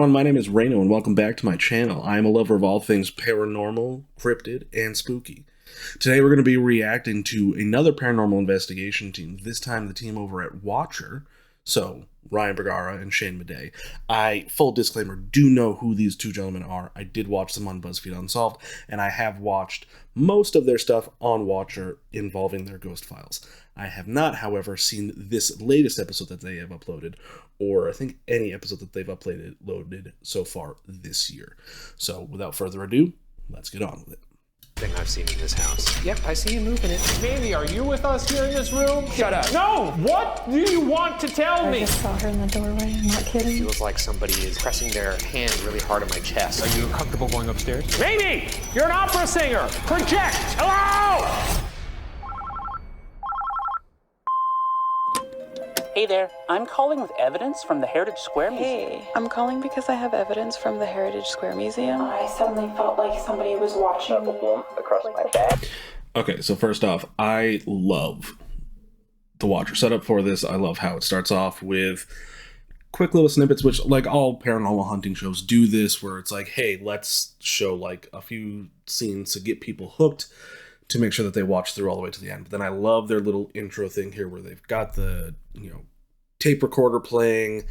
My name is Reno and welcome back to my channel. I am a lover of all things paranormal, cryptid, and spooky. Today we're going to be reacting to another paranormal investigation team, this time the team over at Watcher. So, Ryan Bergara and Shane Madej. I, full disclaimer, do know who these two gentlemen are. I did watch them on BuzzFeed Unsolved, and I have watched most of their stuff on Watcher involving their ghost files. I have not, however, seen this latest episode that they have uploaded, or I think any episode that they've uploaded so far this year. So, without further ado, let's get on with it. Thing I've seen in this house. Yep, I see you moving it. Mamie, are you with us here in this room? Shut up. No! What do you want to tell me? I just saw her in the doorway, I'm not kidding. Feels like somebody is pressing their hand really hard on my chest. Are you comfortable going upstairs? Mamie! You're an opera singer! Project! Hello! Hey there, I'm calling with evidence from the Heritage Square Museum. Hey, I'm calling because I have evidence from the Heritage Square Museum. I suddenly felt like somebody was watching me across my back. Okay, so first off, I love the Watcher setup for this. I love how it starts off with quick little snippets, which like all paranormal hunting shows do this, where it's like, hey, let's show like a few scenes to get people hooked, to make sure that they watch through all the way to the end. But then I love their little intro thing here where they've got the, tape recorder playing,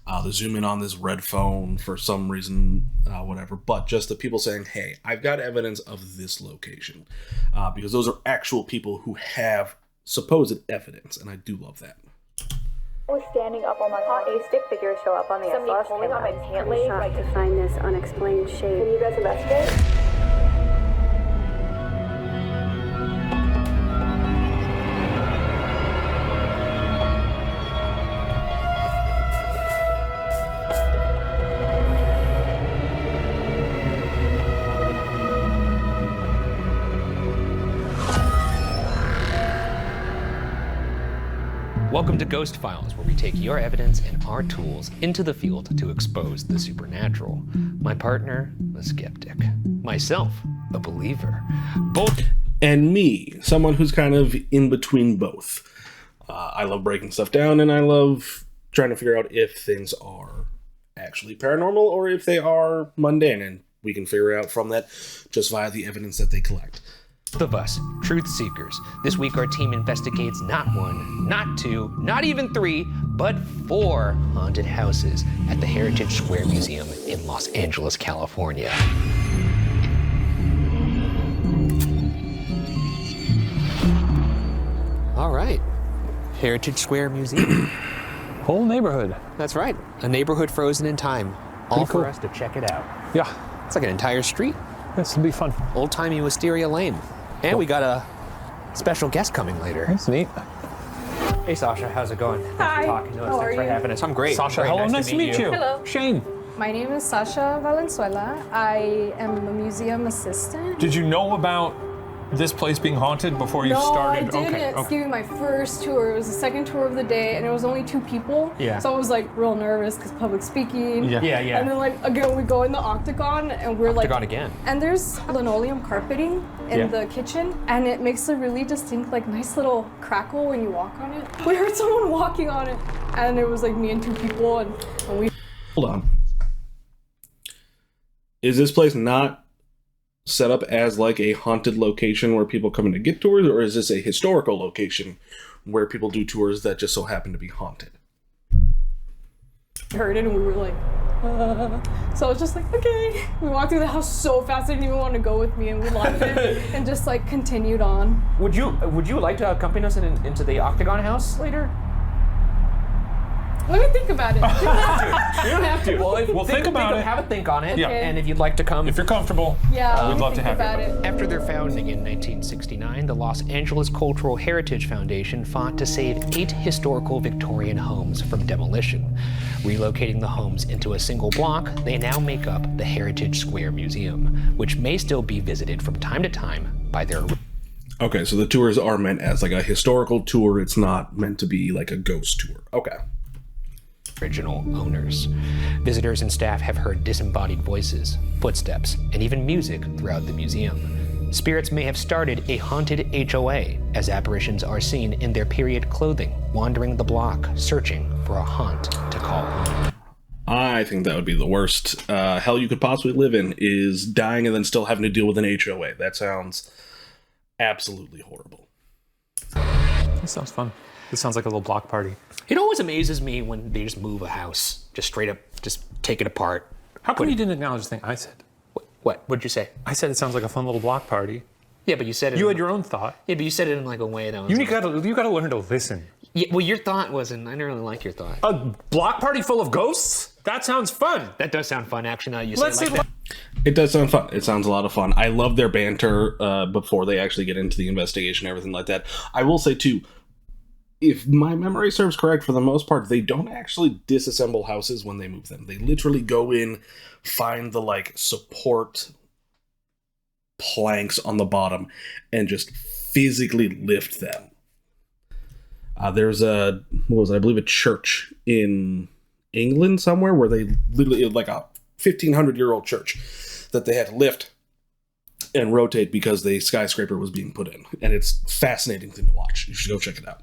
the zoom in on this red phone for some reason, whatever, but just the people saying, hey, I've got evidence of this location, because those are actual people who have supposed evidence, and I do love that. I was standing up on my a stick figure show up on the somebody pulling on my pant leg like to find this unexplained shape. Can you guys investigate? Welcome to Ghost Files, where we take your evidence and our tools into the field to expose the supernatural. My partner, a skeptic. Myself, a believer. Both. And me, someone who's kind of in between both. I love breaking stuff down, and I love trying to figure out if things are actually paranormal or if they are mundane, and we can figure out from that just via the evidence that they collect. Of us, truth seekers. This week our team investigates not one, not two, not even three, but 4 haunted houses at the Heritage Square Museum in Los Angeles, California. All right, Heritage Square Museum. Whole neighborhood. That's right, a neighborhood frozen in time. All cool. for us to check it out. Yeah, It's like an entire street. this will be fun. Old-timey Wisteria Lane. And we got a special guest coming later. That's neat. Hey Sasha, how's it going? Thanks Hi. for talking to us. How Thanks are for you? having us. I'm great. Sasha, Great. hello, nice to meet you. Hello. Shane, My name is Sasha Valenzuela. I am a museum assistant. did you know about this place being haunted before you started? No, I didn't. It's giving my first tour. It was the second tour of the day, and it was only 2 people. Yeah. So I was like real nervous because public speaking. Yeah. Yeah. And then like again, we go in the octagon, and we're Octagon like again. And there's linoleum carpeting in Yeah. the kitchen, and it makes a really distinct, like nice little crackle when you walk on it. We heard someone walking on it, and it was like me and 2 people, and we. Hold on. Is this place not set up as like a haunted location where people come in to get tours, or is this a historical location where people do tours that just so happen to be haunted? Heard it and we were like, so I was just like, okay. We walked through the house so fast, they didn't even want to go with me, and we locked it and just like continued on. Would you like to accompany us into the Octagon house later? Let me think about it. You don't have to. Well, think about it. Have a think on it. Yeah. And if you'd like to come. If you're comfortable, Yeah, we'd love to have about you. it. After their founding in 1969, the Los Angeles Cultural Heritage Foundation fought to save 8 historical Victorian homes from demolition. Relocating the homes into a single block, they now make up the Heritage Square Museum, which may still be visited from time to time by their... Okay, so the tours are meant as like a historical tour. It's not meant to be like a ghost tour. Okay. original owners. Visitors and staff have heard disembodied voices, footsteps, and even music throughout the museum. Spirits may have started a haunted HOA, as apparitions are seen in their period clothing, wandering the block, searching for a haunt to call home. I think that would be the worst hell you could possibly live in, is dying and then still having to deal with an HOA. That sounds absolutely horrible. This sounds fun. This sounds like a little block party. It always amazes me when they just move a house, just straight up, just take it apart. How come you didn't acknowledge the thing I said? What? What'd you say? I said it sounds like a fun little block party. Yeah, but you said it. You had your own thought. Yeah, but you said it in like a way that was. You gotta learn to listen. Yeah, well, your thought wasn't. I didn't really like your thought. A block party full of ghosts? That sounds fun. That does sound fun, actually. Now you say it like that. It does sound fun. It sounds a lot of fun. I love their banter before they actually get into the investigation and everything like that. I will say, too, if my memory serves correct, for the most part, they don't actually disassemble houses when they move them. They literally go in, find the, like, support planks on the bottom, and just physically lift them. There's I believe a church in England somewhere where they literally, like a 1,500-year-old church, that they had to lift and rotate because the skyscraper was being put in. And it's a fascinating thing to watch. You should go check it out.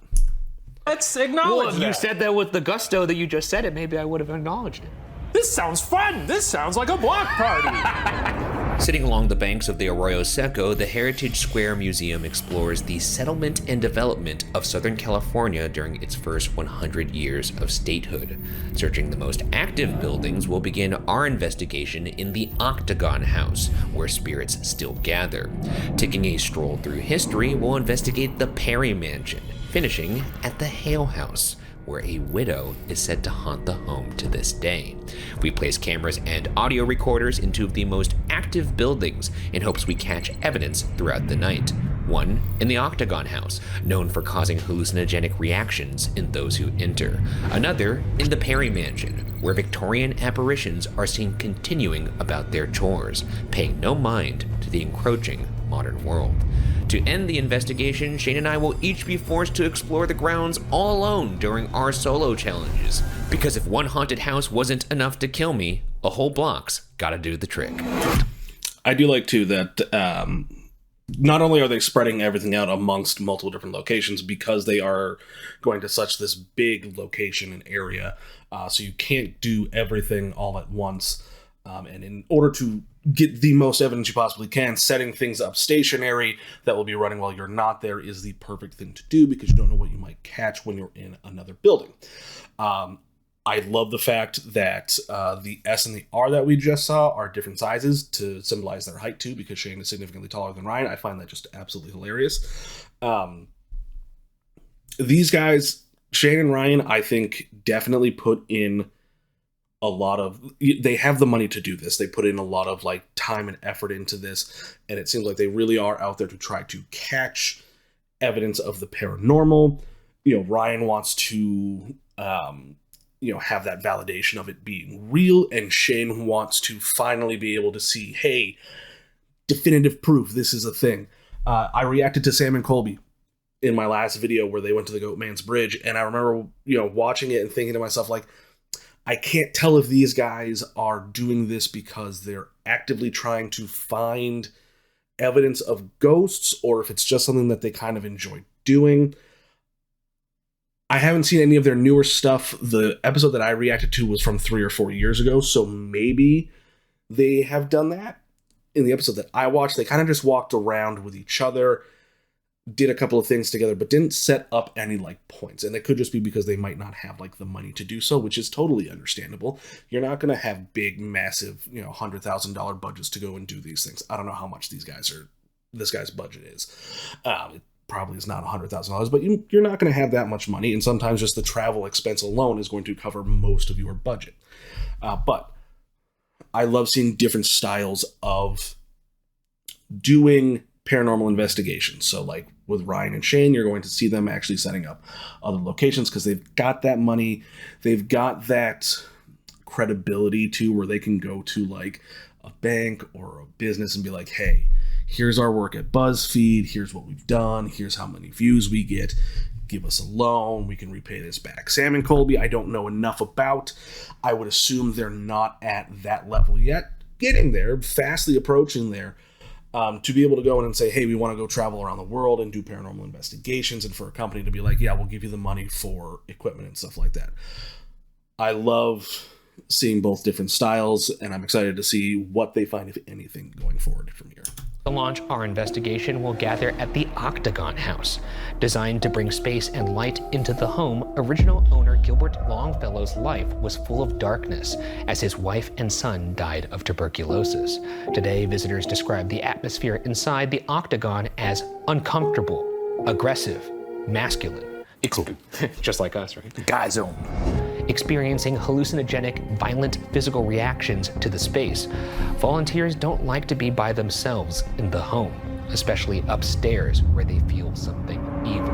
Let's acknowledge Well, if you said that with the gusto that you just said it, maybe I would have acknowledged it. This sounds fun. This sounds like a block party. Sitting along the banks of the Arroyo Seco, the Heritage Square Museum explores the settlement and development of Southern California during its first 100 years of statehood. Searching the most active buildings, we'll begin our investigation in the Octagon House, where spirits still gather. Taking a stroll through history, we'll investigate the Perry Mansion, finishing at the Hale House, where a widow is said to haunt the home to this day. We place cameras and audio recorders into the most active buildings in hopes we catch evidence throughout the night. One in the Octagon House, known for causing hallucinogenic reactions in those who enter. Another in the Perry Mansion, where Victorian apparitions are seen continuing about their chores, paying no mind to the encroaching modern world. To end the investigation, Shane and I will each be forced to explore the grounds all alone during our solo challenges. Because if one haunted house wasn't enough to kill me, a whole block's gotta do the trick. I do like, too, that not only are they spreading everything out amongst multiple different locations, because they are going to such this big location and area, so you can't do everything all at once. And in order to get the most evidence you possibly can, setting things up stationary that will be running while you're not there is the perfect thing to do, because you don't know what you might catch when you're in another building. I love the fact that the S and the R that we just saw are different sizes to symbolize their height too, because Shane is significantly taller than Ryan. I find that just absolutely hilarious. These guys, Shane and Ryan, I think definitely put in a lot of, they have the money to do this. They put in a lot of like time and effort into this, and it seems like they really are out there to try to catch evidence of the paranormal. You know, Ryan wants to have that validation of it being real, and Shane wants to finally be able to see, hey, definitive proof this is a thing. I reacted to Sam and Colby in my last video where they went to the Goat Man's Bridge, and I remember watching it and thinking to myself, like, I can't tell if these guys are doing this because they're actively trying to find evidence of ghosts, or if it's just something that they kind of enjoy doing. I haven't seen any of their newer stuff. The episode that I reacted to was from 3 or 4 years ago, so maybe they have done that. In the episode that I watched, they kind of just walked around with each other, did a couple of things together, but didn't set up any like points. And it could just be because they might not have like the money to do so, which is totally understandable. You're not going to have big, massive, $100,000 budgets to go and do these things. I don't know how much this guy's budget is. It probably is not $100,000, but you're not going to have that much money. And sometimes just the travel expense alone is going to cover most of your budget. But I love seeing different styles of doing paranormal investigations. So like with Ryan and Shane, you're going to see them actually setting up other locations because they've got that money. They've got that credibility too, where they can go to like a bank or a business and be like, hey, here's our work at BuzzFeed. Here's what we've done. Here's how many views we get. Give us a loan. We can repay this back. Sam and Colby, I don't know enough about. I would assume they're not at that level yet. Getting there, fastly approaching there. To be able to go in and say, hey, we want to go travel around the world and do paranormal investigations, and for a company to be like, yeah, we'll give you the money for equipment and stuff like that. I love seeing both different styles, and I'm excited to see what they find, if anything, going forward from here. To launch our investigation, we'll gather at the Octagon House. Designed to bring space and light into the home, original owner Gilbert Longfellow's life was full of darkness as his wife and son died of tuberculosis. Today, visitors describe the atmosphere inside the Octagon as uncomfortable, aggressive, masculine. Just like us, right? Guy zone. Experiencing hallucinogenic, violent physical reactions to the space. Volunteers don't like to be by themselves in the home, especially upstairs where they feel something evil.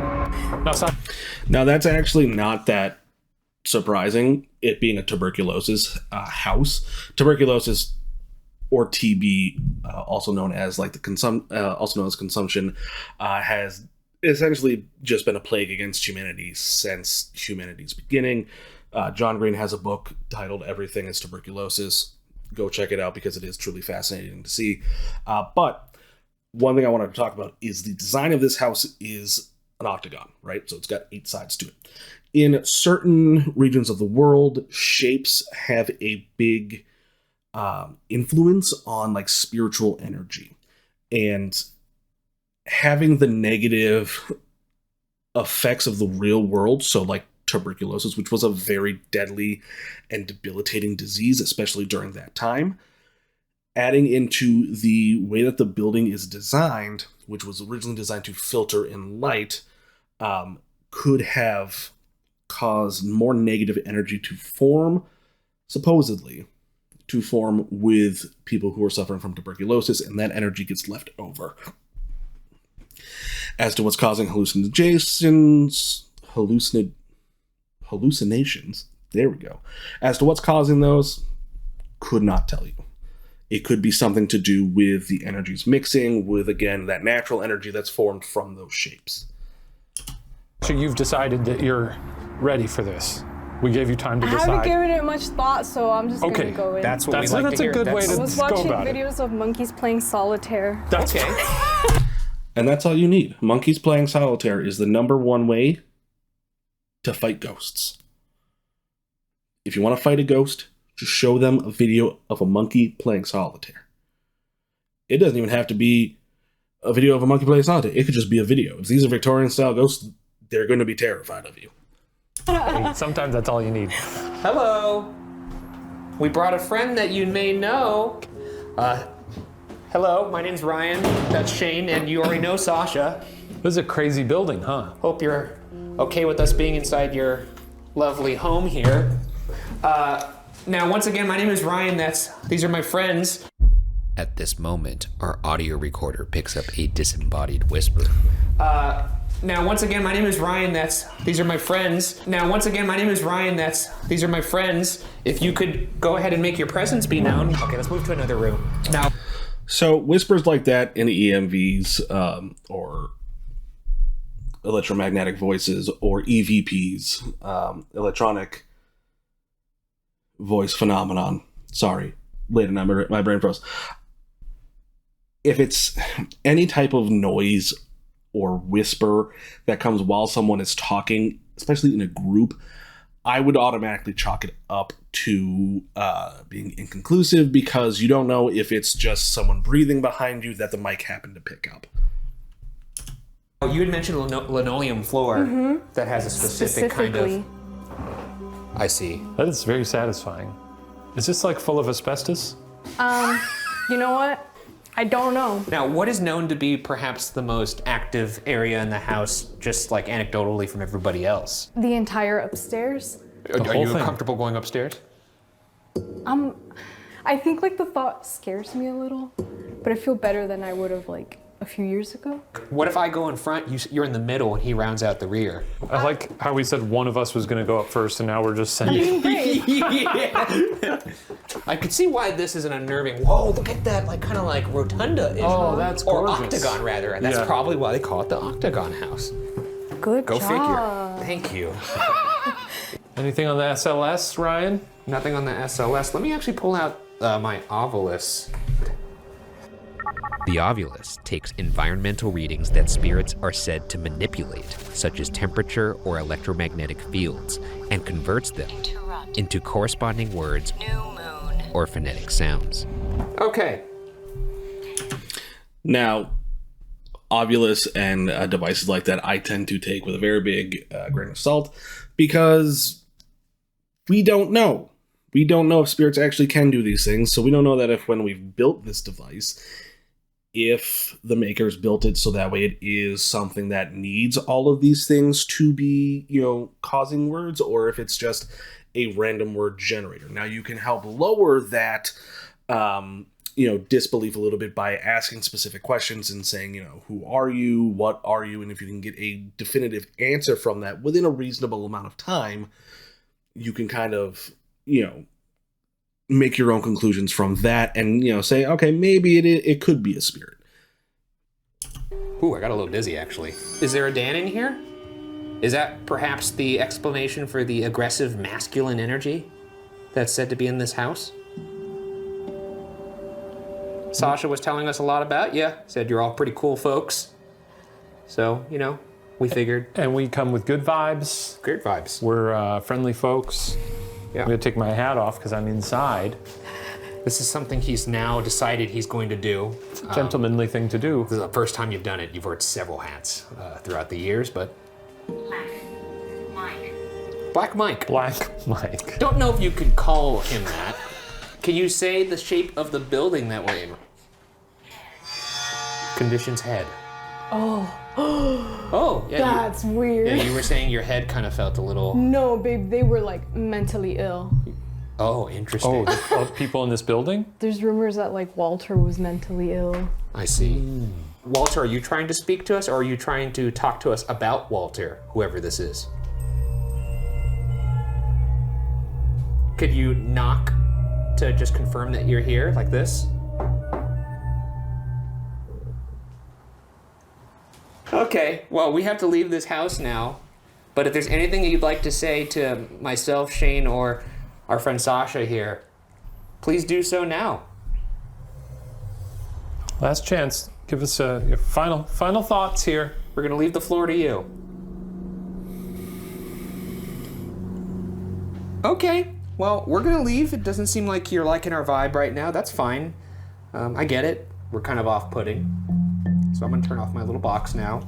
Now that's actually not that surprising, it being a tuberculosis house. Tuberculosis, or TB, also known as like also known as consumption, has essentially just been a plague against humanity since humanity's beginning. John Green has a book titled Everything is Tuberculosis. Go check it out because it is truly fascinating to see. But one thing I wanted to talk about is the design of this house is an octagon, right? So it's got 8 sides to it. In certain regions of the world, shapes have a big influence on like spiritual energy. And having the negative effects of the real world, so like tuberculosis, which was a very deadly and debilitating disease, especially during that time, adding into the way that the building is designed, which was originally designed to filter in light, could have caused more negative energy to form, supposedly, to form with people who are suffering from tuberculosis, and that energy gets left over. As to what's causing hallucinations, there we go. As to what's causing those, could not tell you. It could be something to do with the energies mixing with, again, that natural energy that's formed from those shapes. So you've decided that you're ready for this. We gave you time to decide. I haven't given it much thought, so I'm just gonna go in. That's what we like to hear. That's a good way to go about it. I was watching videos of monkeys playing solitaire. That's okay. And that's all you need. Monkeys playing solitaire is the #1 way to fight ghosts. If you want to fight a ghost, just show them a video of a monkey playing solitaire. It doesn't even have to be a video of a monkey playing solitaire. It could just be a video. If these are Victorian-style ghosts, they're going to be terrified of you. Sometimes that's all you need. Hello. We brought a friend that you may know. Hello, my name's Ryan. That's Shane, and you already know Sasha. This is a crazy building, huh? Hope you're okay with us being inside your lovely home here. Now, once again, my name is Ryan. These are my friends. At this moment, our audio recorder picks up a disembodied whisper. Now, once again, my name is Ryan. These are my friends. Now, once again, my name is Ryan. These are my friends. If you could go ahead and make your presence be known. Okay, let's move to another room. Now. So whispers like that in EMVs or electromagnetic voices or EVPs, electronic voice phenomenon. Sorry, later my brain froze. If it's any type of noise or whisper that comes while someone is talking, especially in a group, I would automatically chalk it up to being inconclusive, because you don't know if it's just someone breathing behind you that the mic happened to pick up. You had mentioned linoleum floor that has a specific kind of... I see. That is very satisfying. Is this like full of asbestos? You know what? I don't know. Now, what is known to be perhaps the most active area in the house, just like anecdotally from everybody else? The entire upstairs. Are you comfortable going upstairs? I think like the thought scares me a little, but I feel better than I would have like a few years ago. What if I go in front, you're in the middle, and he rounds out the rear? I like how we said one of us was going to go up first, and now we're just sending. Yeah. I could see why this is an unnerving. Whoa, look at that, like kind of like rotunda-ish. Oh, that's gorgeous. Or octagon, rather. And that's probably why they call it the Octagon House. Good Go job. figure. Thank you. Anything on the SLS, Ryan? Nothing on the SLS. Let me actually pull out my Ovilus. The Ovilus takes environmental readings that spirits are said to manipulate, such as temperature or electromagnetic fields, and converts them into corresponding words or phonetic sounds. Okay. Now, Ovilus and devices like that I tend to take with a very big grain of salt, because we don't know. We don't know if spirits actually can do these things, so we don't know that if when we've built this device, if the makers built it so that way it is something that needs all of these things to be, causing words, or if it's just a random word generator. Now, you can help lower that, disbelief a little bit by asking specific questions and saying, who are you? What are you? And if you can get a definitive answer from that within a reasonable amount of time, you can kind of, make your own conclusions from that and, say, okay, maybe it could be a spirit. Ooh, I got a little dizzy, actually. Is there a Dan in here? Is that perhaps the explanation for the aggressive masculine energy that's said to be in this house? Sasha was telling us a lot about you. Said you're all pretty cool folks. So, we figured. And we come with good vibes. Great vibes. We're friendly folks. Yeah. I'm gonna take my hat off because I'm inside. This is something he's now decided he's going to do. It's a gentlemanly thing to do. This is the first time you've done it. You've worn several hats throughout the years, but... Black Mike. Black Mike. Don't know if you could call him that. Can you say the shape of the building that we're in? Conditions head. Oh, yeah. That's weird. Yeah, you were saying your head kind of felt a little... No, babe, they were like mentally ill. Oh, interesting. Oh, people in this building? There's rumors that like Walter was mentally ill. I see. Walter, are you trying to speak to us, or are you trying to talk to us about Walter, whoever this is? Could you knock to just confirm that you're here, like this? Okay, well, we have to leave this house now, but if there's anything that you'd like to say to myself, Shane, or our friend Sasha here, please do so now. Last chance. Give us your final thoughts here. We're gonna leave the floor to you. Okay, well, we're gonna leave. It doesn't seem like you're liking our vibe right now. That's fine. I get it. We're kind of off-putting. So I'm gonna turn off my little box now,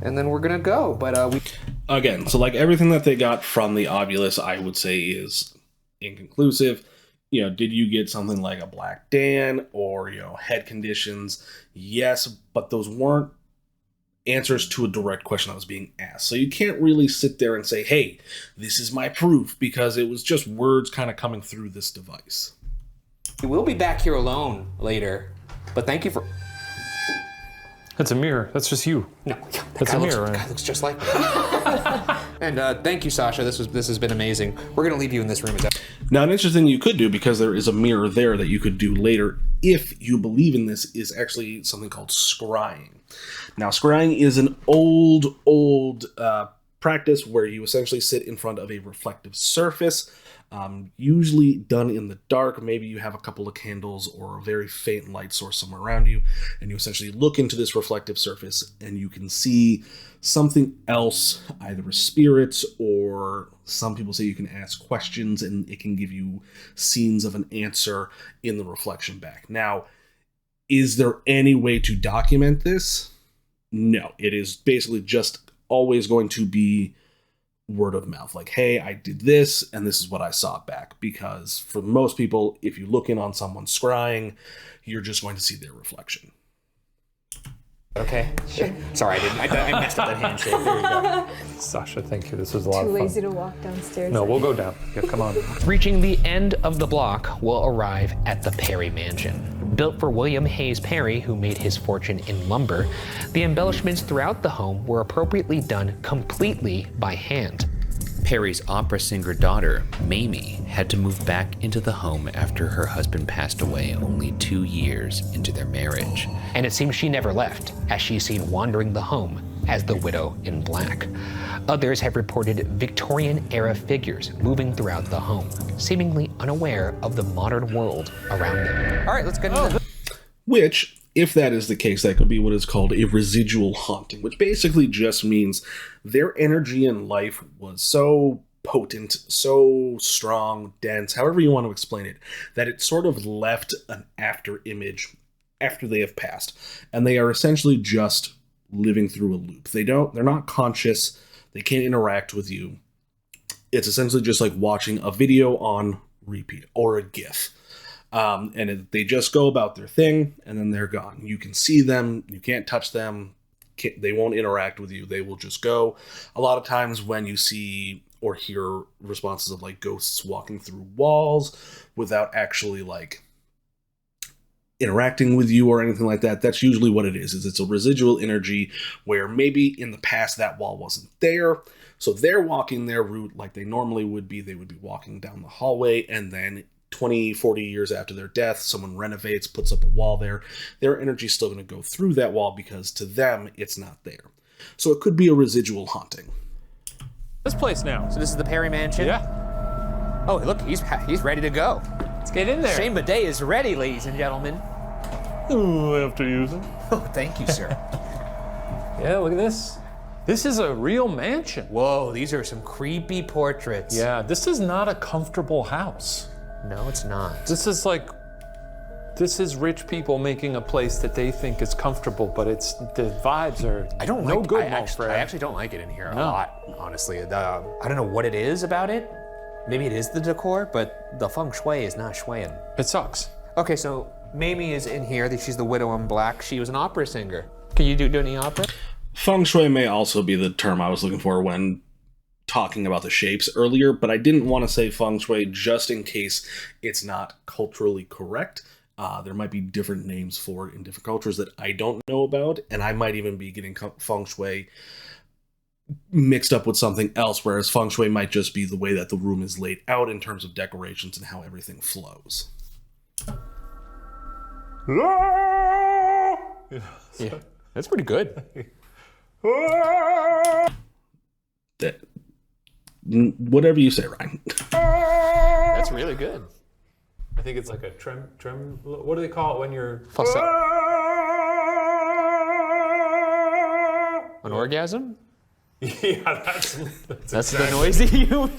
and then we're gonna go. But Again, so like everything that they got from the Ovilus, I would say is inconclusive. Did you get something like a Black Dan or, head conditions? Yes, but those weren't answers to a direct question that was being asked. So you can't really sit there and say, hey, this is my proof, because it was just words kind of coming through this device. we'll be back here alone later. But thank you for... That's a mirror. That's just you. No, that's a mirror. That guy looks just like me. And thank you, Sasha. This has been amazing. We're gonna leave you in this room. Now, an interesting thing you could do, because there is a mirror there that you could do later, if you believe in this, is actually something called scrying. Now, scrying is an old practice where you essentially sit in front of a reflective surface, usually done in the dark. Maybe you have a couple of candles or a very faint light source somewhere around you, and you essentially look into this reflective surface and you can see something else, either a spirit, or some people say you can ask questions and it can give you scenes of an answer in the reflection back. Now, is there any way to document this? No, it is basically just always going to be word of mouth. Like, hey, I did this and this is what I saw back. Because for most people, if you look in on someone scrying, you're just going to see their reflection. Okay. Sure. Sorry, I messed up that handshake. There you go. Sasha, thank you. This was a lot Too of fun. lazy to walk downstairs. No, we'll go down. Yeah, come on. Reaching the end of the block, we'll arrive at the Perry Mansion. Built for William Hayes Perry, who made his fortune in lumber, the embellishments throughout the home were appropriately done completely by hand. Perry's opera singer daughter, Mamie, had to move back into the home after her husband passed away only 2 years into their marriage. And it seems she never left, as she's seen wandering the home as the widow in black. Others have reported Victorian-era figures moving throughout the home, seemingly unaware of the modern world around them. All right, let's get into that. Which, if that is the case, that could be what is called a residual haunting, which basically just means their energy in life was so potent, so strong, dense, however you want to explain it, that it sort of left an after image after they have passed. And they are essentially just living through a loop. They're not conscious. They can't interact with you. It's essentially just like watching a video on repeat or a GIF. They just go about their thing and then they're gone. You can see them. You can't touch them. They won't interact with you. They will just go. A lot of times when you see or hear responses of like ghosts walking through walls without actually like interacting with you or anything like that, that's usually what it is it's a residual energy where maybe in the past that wall wasn't there. So they're walking their route like they normally would be. They would be walking down the hallway, and then 20, 40 years after their death, someone renovates, puts up a wall there. Their energy's still going to go through that wall because to them, it's not there. So it could be a residual haunting. This place now. So this is the Perry Mansion? Yeah. Oh, look, he's ready to go. Let's get in there. Shane Bidet is ready, ladies and gentlemen. After using. Oh, thank you, sir. Yeah, look at this. This is a real mansion. Whoa, these are some creepy portraits. Yeah, this is not a comfortable house. No, it's not. This is rich people making a place that they think is comfortable, but the vibes are I actually don't like it in here a lot, honestly. I don't know what it is about it. Maybe it is the decor, but the feng shui is not shuiing. It sucks. Okay, so Mamie is in here. She's the widow in black. She was an opera singer. Can you do any opera? Feng shui may also be the term I was looking for when talking about the shapes earlier, but I didn't want to say feng shui just in case it's not culturally correct. There might be different names for it in different cultures that I don't know about, and I might even be getting feng shui mixed up with something else, whereas feng shui might just be the way that the room is laid out in terms of decorations and how everything flows. Yeah, that's pretty good. Whatever you say, Ryan. That's really good. I think it's like a trem. What do they call it when you're falsetto? An orgasm? Yeah, that's the noisy you.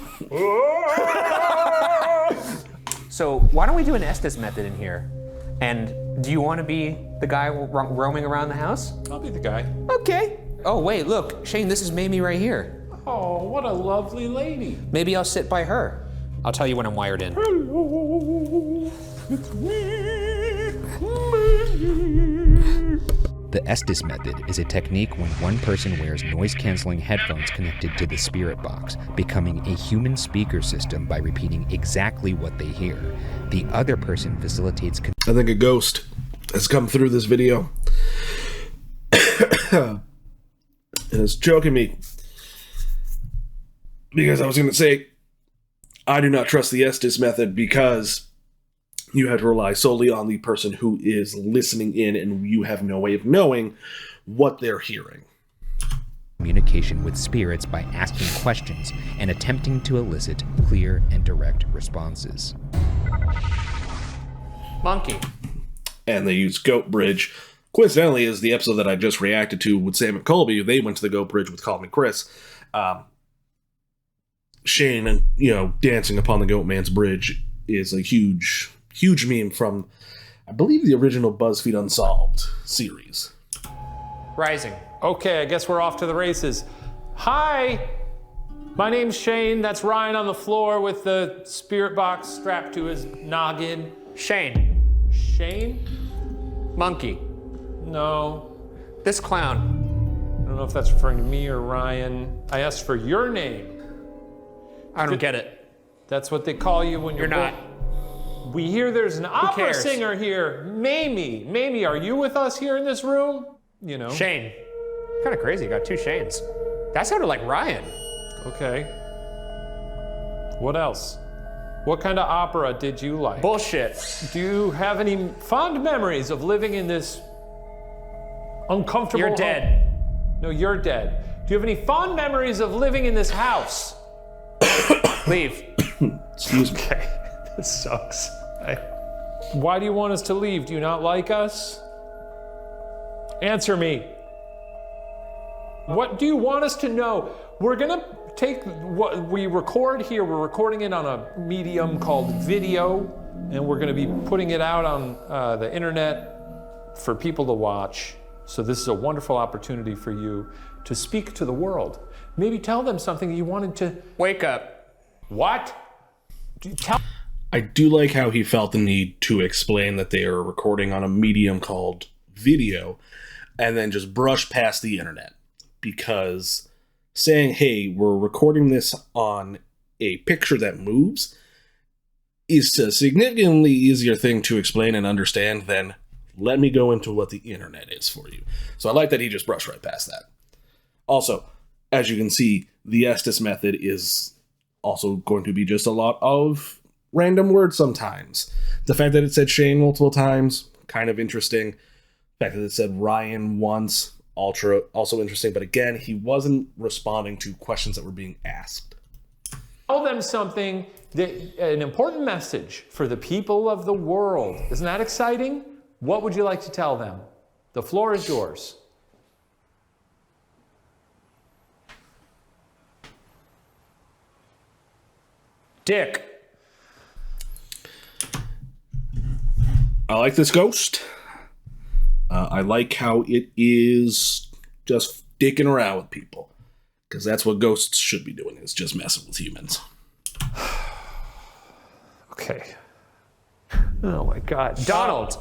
So why don't we do an Estes method in here? And do you want to be the guy roaming around the house? I'll be the guy. Okay. Oh wait, look, Shane, this is Mamie right here. Oh, what a lovely lady. Maybe I'll sit by her. I'll tell you when I'm wired in. Hello, it's me. The Estes method is a technique when one person wears noise-canceling headphones connected to the spirit box, becoming a human speaker system by repeating exactly what they hear. The other person facilitates... I think a ghost has come through this video. And it's choking me. Because I was going to say, I do not trust the Estes method because you have to rely solely on the person who is listening in and you have no way of knowing what they're hearing. Communication with spirits by asking questions and attempting to elicit clear and direct responses. Monkey. And they use Goat Bridge. Coincidentally, is the episode that I just reacted to with Sam and Colby. They went to the Goat Bridge with Call Me Chris. Shane and, dancing upon the Goat Man's bridge is a huge meme from, I believe, the original BuzzFeed Unsolved series. Rising. Okay, I guess we're off to the races. Hi, my name's Shane. That's Ryan on the floor with the spirit box strapped to his noggin. Shane. Shane? Monkey. No. This clown. I don't know if that's referring to me or Ryan. I asked for your name. I don't get it. That's what they call you when you're not. We hear there's an opera cares? singer here. Mamie. Mamie, are you with us here in this room? Shane. Kind of crazy, got two Shanes. That sounded like Ryan. Okay. What else? What kind of opera did you like? Bullshit. Do you have any fond memories of living in this uncomfortable You're home? dead. No, you're dead. Do you have any fond memories of living in this house? Leave. Excuse me. Okay, this sucks. Why do you want us to leave? Do you not like us? Answer me. What do you want us to know? We're gonna take what we record here, we're recording it on a medium called video, and we're gonna be putting it out on the internet for people to watch. So this is a wonderful opportunity for you to speak to the world. Maybe tell them something you wanted to... Wake up. What? I do like how he felt the need to explain that they are recording on a medium called video and then just brush past the internet. Because saying, hey, we're recording this on a picture that moves is a significantly easier thing to explain and understand than let me go into what the internet is for you. So I like that he just brushed right past that. Also, as you can see, the Estes method is also going to be just a lot of random words sometimes. The fact that it said Shane multiple times, kind of interesting. The fact that it said Ryan once, also interesting. But again, he wasn't responding to questions that were being asked. Tell them something, an important message for the people of the world. Isn't that exciting? What would you like to tell them? The floor is yours. Dick. I like this ghost. I like how it is just dicking around with people. Because that's what ghosts should be doing, is just messing with humans. Okay. Oh my God. Donald.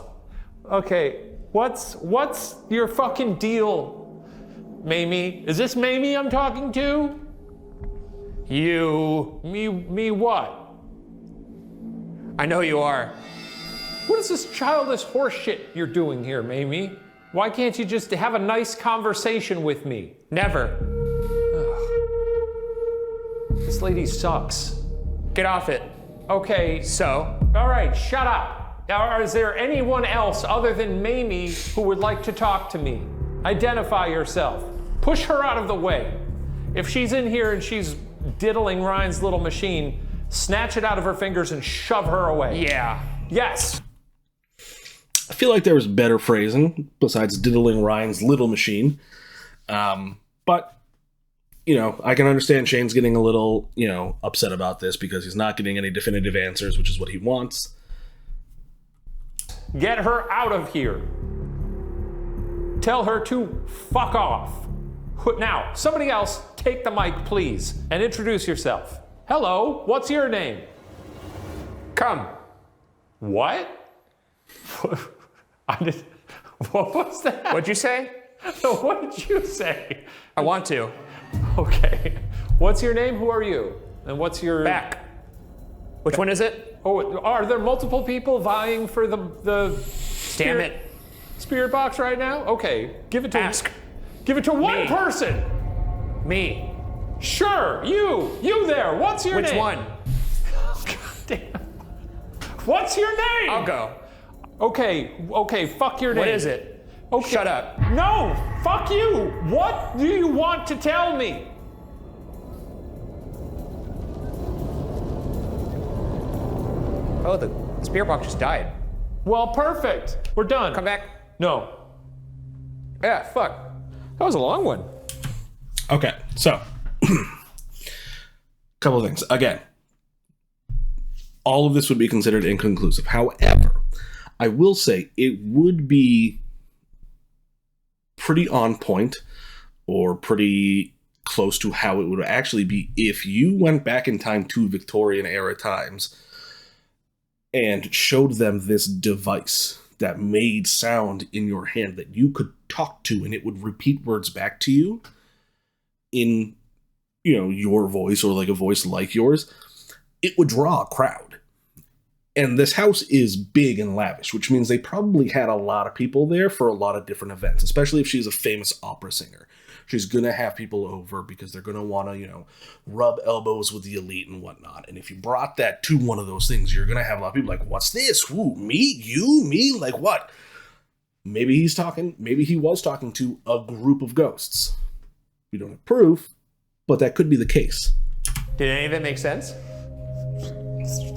Okay, what's your fucking deal, Mamie? Is this Mamie I'm talking to? You. Me what? I know you are. What is this childish horseshit you're doing here, Mamie? Why can't you just have a nice conversation with me? Never. Ugh. This lady sucks. Get off it. Okay. So? All right, shut up. Now, is there anyone else other than Mamie who would like to talk to me? Identify yourself. Push her out of the way. If she's in here and she's diddling Ryan's little machine, snatch it out of her fingers and shove her away. Yeah. Yes. I feel like there was better phrasing besides diddling Ryan's little machine. But, you know, I can understand Shane's getting a little, upset about this because he's not getting any definitive answers, which is what he wants. Get her out of here. Tell her to fuck off. Now, somebody else, take the mic, please, and introduce yourself. Hello, what's your name? Come. What? What was that? What'd you say? No, what did you say? I want to. Okay. What's your name? Who are you? And what's your... Back. Which one is it? Oh, are there multiple people vying for the Damn it. Spirit box right now? Okay, give it to Ask. Give it to one Me. person. Me. Sure, you there. What's your name? Which one? God damn. What's your name? I'll go. Okay, fuck your name. What is it? Okay. Shut up. No, fuck you. What do you want to tell me? Oh, the spirit box just died. Well, perfect. We're done. Come back. No. Yeah, fuck. That was a long one. Okay, so couple of things. Again, all of this would be considered inconclusive. However, I will say it would be pretty on point or pretty close to how it would actually be if you went back in time to Victorian era times and showed them this device that made sound in your hand that you could talk to and it would repeat words back to you in, your voice or like a voice like yours. It would draw a crowd. And this house is big and lavish, which means they probably had a lot of people there for a lot of different events, especially if she's a famous opera singer. She's going to have people over because they're going to want to, rub elbows with the elite and whatnot. And if you brought that to one of those things, you're going to have a lot of people like, what's this? Who, me? You? Me? Like what? Maybe he was talking to a group of ghosts. We don't have proof, but that could be the case. Did any of it make sense?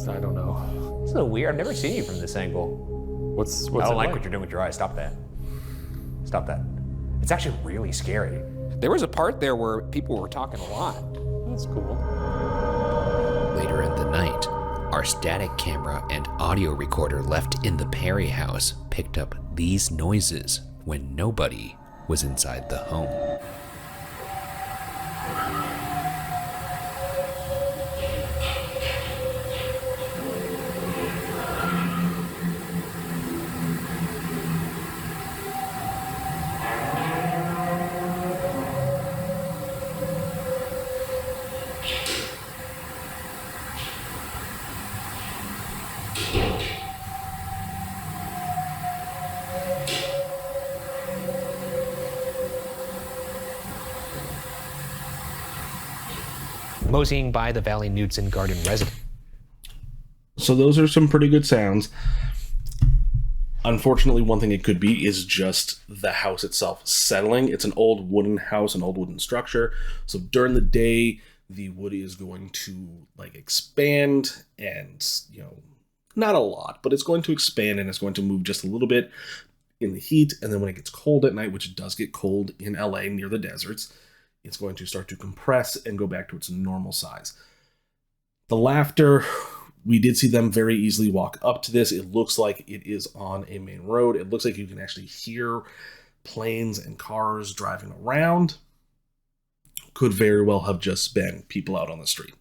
I don't know. It's a little weird. I've never seen you from this angle. What's I don't it like what you're doing with your eyes. Stop that. Stop that. It's actually really scary. There was a part there where people were talking a lot. That's cool. Later in the night, our static camera and audio recorder left in the Perry house picked up these noises when nobody was inside the home. Moseying by the Valley Newts and Garden residence. So those are some pretty good sounds. Unfortunately, one thing it could be is just the house itself settling. It's an old wooden house, an old wooden structure. So during the day, the wood is going to like expand and, you know, not a lot, but it's going to expand and it's going to move just a little bit in the heat. And then when it gets cold at night, which it does get cold in LA near the deserts, it's going to start to compress and go back to its normal size. The laughter, we did see them very easily walk up to this. It looks like it is on a main road. It looks like you can actually hear planes and cars driving around. Could very well have just been people out on the street.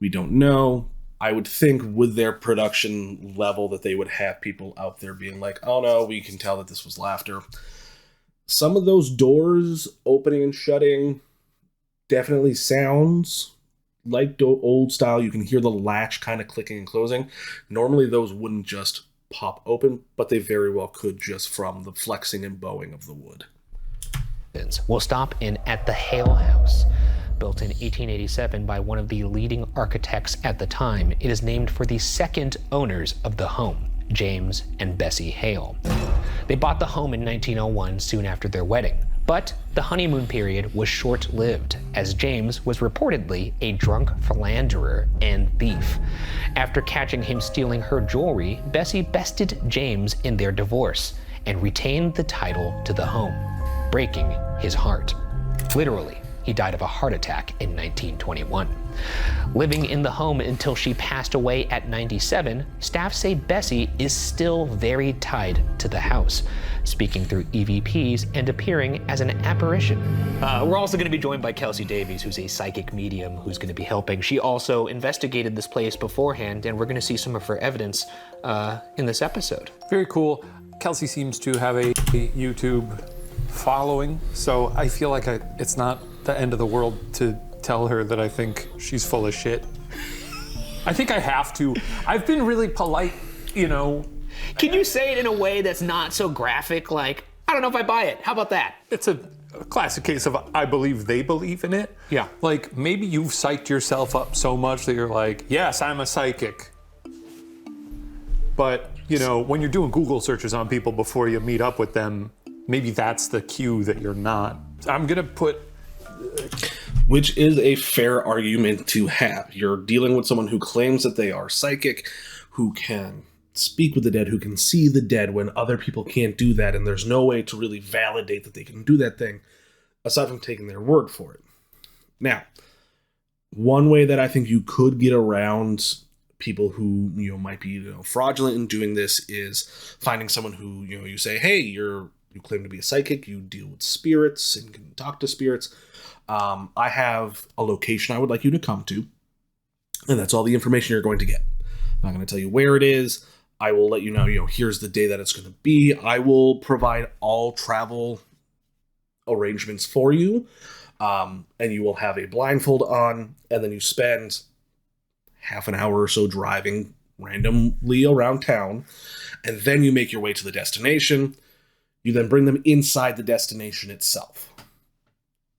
We don't know. I would think with their production level that they would have people out there being like, oh no, we can tell that this was laughter. Some of those doors opening and shutting definitely sounds like old style. You can hear the latch kind of clicking and closing. Normally those wouldn't just pop open, but they very well could just from the flexing and bowing of the wood. We'll stop in at the Hale House. Built in 1887 by one of the leading architects at the time, it is named for the second owners of the home, James and Bessie Hale. They bought the home in 1901, soon after their wedding. But the honeymoon period was short-lived, as James was reportedly a drunk philanderer and thief. After catching him stealing her jewelry, Bessie bested James in their divorce and retained the title to the home, breaking his heart. Literally, he died of a heart attack in 1921. Living in the home until she passed away at 97, staff say Bessie is still very tied to the house, speaking through EVPs and appearing as an apparition. We're also going to be joined by Kelsey Davies, who's a psychic medium who's going to be helping. She also investigated this place beforehand, and we're going to see some of her evidence in this episode. Very cool. Kelsey seems to have a YouTube following, so I feel like it's not the end of the world to tell her that I think she's full of shit. I think I have to. I've been really polite, you know. Can you say it in a way that's not so graphic, like, I don't know if I buy it. How about that? It's a classic case of I believe they believe in it. Yeah. Like, maybe you've psyched yourself up so much that you're like, yes, I'm a psychic. But, you know, when you're doing Google searches on people before you meet up with them, maybe that's the cue that you're not. I'm gonna put... Which is a fair argument to have. You're dealing with someone who claims that they are psychic, who can speak with the dead, who can see the dead when other people can't do that, and there's no way to really validate that they can do that thing, aside from taking their word for it. Now, one way that I think you could get around people who, you know, might be, you know, fraudulent in doing this is finding someone who, you know, you say, hey, you claim to be a psychic, you deal with spirits and can talk to spirits. I have a location I would like you to come to, and that's all the information you're going to get. I'm not going to tell you where it is. I will let you know, here's the day that it's going to be. I will provide all travel arrangements for you, and you will have a blindfold on, and then you spend half an hour or so driving randomly around town, and then you make your way to the destination. You then bring them inside the destination itself.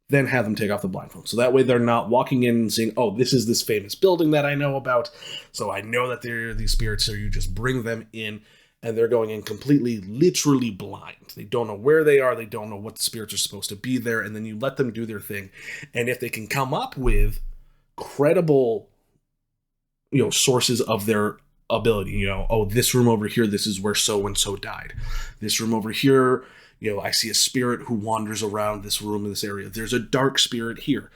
Then have them take off the blindfold. So that way they're not walking in and saying, oh, this is this famous building that I know about, so I know that they're these spirits. So you just bring them in, and they're going in completely, literally blind. They don't know where they are. They don't know what the spirits are supposed to be there. And then you let them do their thing. And if they can come up with credible, sources of their ability, oh, this room over here, this is where so-and-so died. This room over here, I see a spirit who wanders around this room in this area. There's a dark spirit here.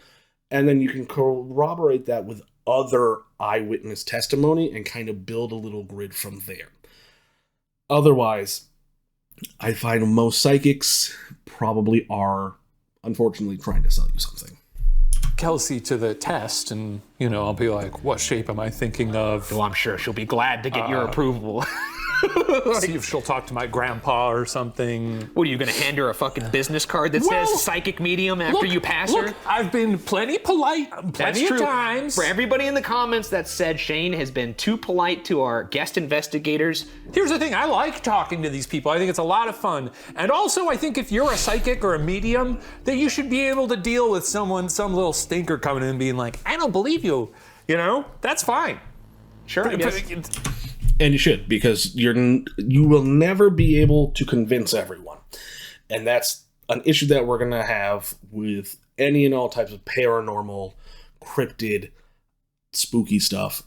And then you can corroborate that with other eyewitness testimony and kind of build a little grid from there. Otherwise, I find most psychics probably are, unfortunately, trying to sell you something. Kelsey to the test, and, you know, I'll be like, what shape am I thinking of? Well, I'm sure she'll be glad to get your approval. See if she'll talk to my grandpa or something. What, are you going to hand her a fucking business card that says psychic medium after you pass her? I've been plenty polite plenty of times. For everybody in the comments that said Shane has been too polite to our guest investigators. Here's the thing, I like talking to these people. I think it's a lot of fun. And also, I think if you're a psychic or a medium, that you should be able to deal with some little stinker coming in and being like, I don't believe you. You know, that's fine. Sure, I guess. And you should, because you will never be able to convince everyone. And that's an issue that we're going to have with any and all types of paranormal, cryptid, spooky stuff,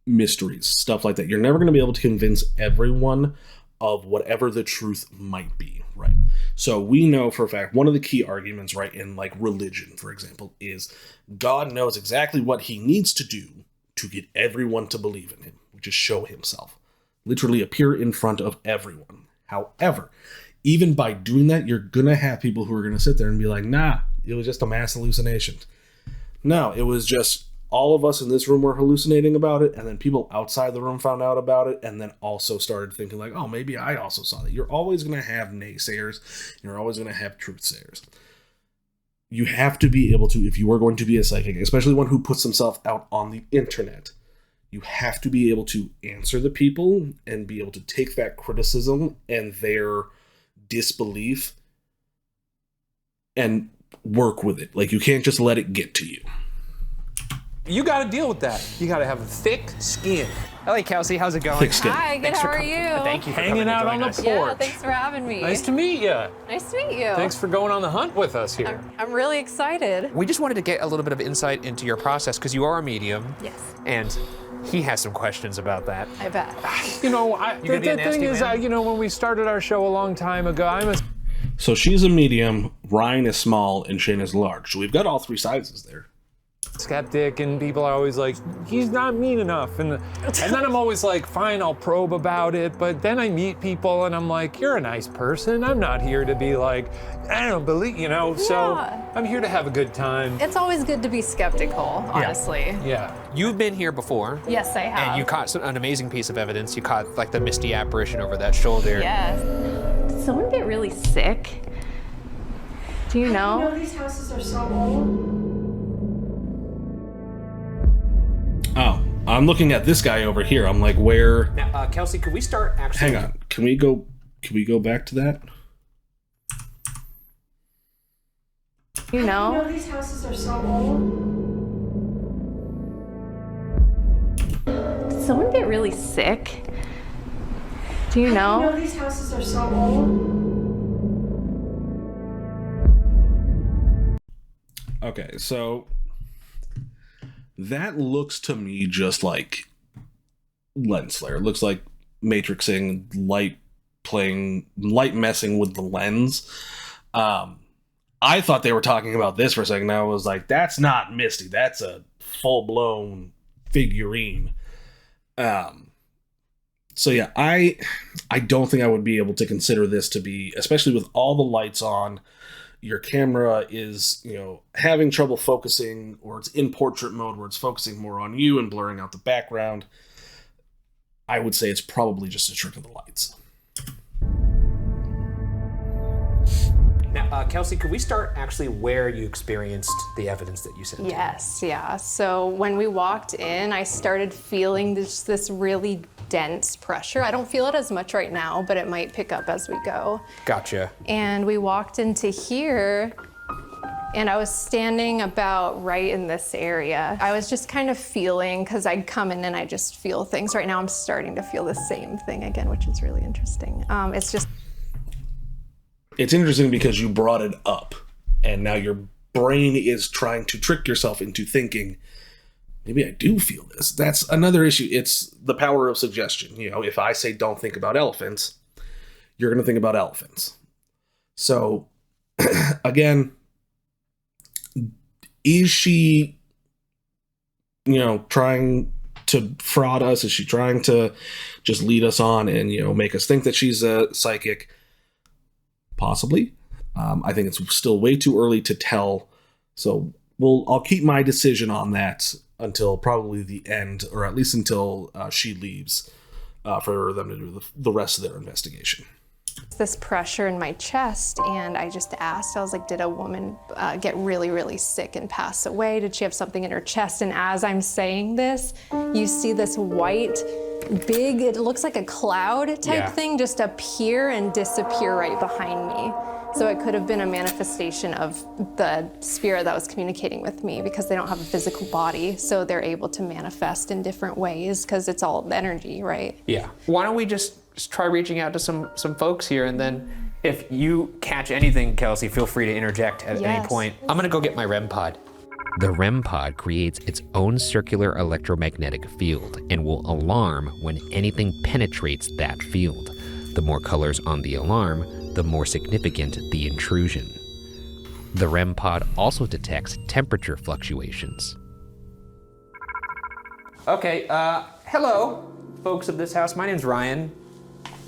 mysteries, stuff like that. You're never going to be able to convince everyone of whatever the truth might be, right? So we know for a fact, one of the key arguments, right, in like religion, for example, is God knows exactly what he needs to do to get everyone to believe in him. Just show himself, literally appear in front of everyone. However, even by doing that, you're gonna have people who are gonna sit there and be like, nah, it was just a mass hallucination. No, it was just all of us in this room were hallucinating about it, and then people outside the room found out about it, and then also started thinking like, oh, maybe I also saw that. You're always gonna have naysayers. You're always gonna have truthsayers. You have to be able to, if you are going to be a psychic, especially one who puts himself out on the internet, you have to be able to answer the people and be able to take that criticism and their disbelief and work with it. Like, you can't just let it get to you. You got to deal with that. You got to have a thick skin. Hey, Kelsey, how's it going? Thick skin. Hi, good. How are you? Thank you for Hanging out on the porch. Yeah, thanks for having me. Nice to meet you. Nice to meet you. Thanks for going on the hunt with us here. I'm really excited. We just wanted to get a little bit of insight into your process because you are a medium. Yes. And he has some questions about that. I bet. You know, the thing is, man? you know, when we started our show a long time ago, So she's a medium, Ryan is small, and Shane is large. So we've got all three sizes there. skeptic, and people are always like, he's not mean enough, and then I'm always like, fine, I'll probe about it, but then I meet people and I'm like, you're a nice person, I'm not here to be like, I don't believe, you know, so I'm here to have a good time. It's always good to be skeptical, honestly. Yeah. You've been here before. Yes, I have. And you caught an amazing piece of evidence. You caught like the misty apparition over that shoulder. Yes. Did someone get really sick? Do you know? You know these houses are so old. Oh, I'm looking at this guy over here. I'm like, where? Now, Kelsey, could we start actually? Hang on. Can we go back to that? You know? You know these houses are so old. Did someone get really sick? Do you know? You know these houses are so old. Okay, so that looks to me just like lens flare. It looks like matrixing, light messing with the lens. I thought they were talking about this for a second. I was like, that's not Misty. That's a full-blown figurine. So yeah, I don't think I would be able to consider this to be, especially with all the lights on, your camera is, you know, having trouble focusing, or it's in portrait mode where it's focusing more on you and blurring out the background. I would say it's probably just a trick of the lights. Now, Kelsey, could we start actually where you experienced the evidence that you sent? Yes, yeah. So when we walked in, I started feeling this really dense pressure. I don't feel it as much right now, but it might pick up as we go. Gotcha. And we walked into here, and I was standing about right in this area. I was just kind of feeling, because I'd come in and I just feel things. Right now I'm starting to feel the same thing again, which is really interesting. It's interesting because you brought it up, and now your brain is trying to trick yourself into thinking, maybe I do feel this. That's another issue. It's the power of suggestion. You know, if I say don't think about elephants, you're going to think about elephants. So, again, is she, trying to fraud us? Is she trying to just lead us on and, make us think that she's a psychic? Possibly. I think it's still way too early to tell. So I'll keep my decision on that until probably the end, or at least until she leaves, for them to do the rest of their investigation. This pressure in my chest, and I just asked, I was like, did a woman get really, really sick and pass away? Did she have something in her chest? And as I'm saying this, you see this white, big, it looks like a cloud type thing just appear and disappear right behind me. So it could have been a manifestation of the spirit that was communicating with me, because they don't have a physical body, so they're able to manifest in different ways because it's all energy, right? Yeah. Why don't we just try reaching out to some folks here, and then if you catch anything, Kelsey, feel free to interject at any point. I'm gonna go get my REM pod. The REM pod creates its own circular electromagnetic field and will alarm when anything penetrates that field. The more colors on the alarm, the more significant the intrusion. The REM pod also detects temperature fluctuations. Okay, hello, folks of this house. My name's Ryan,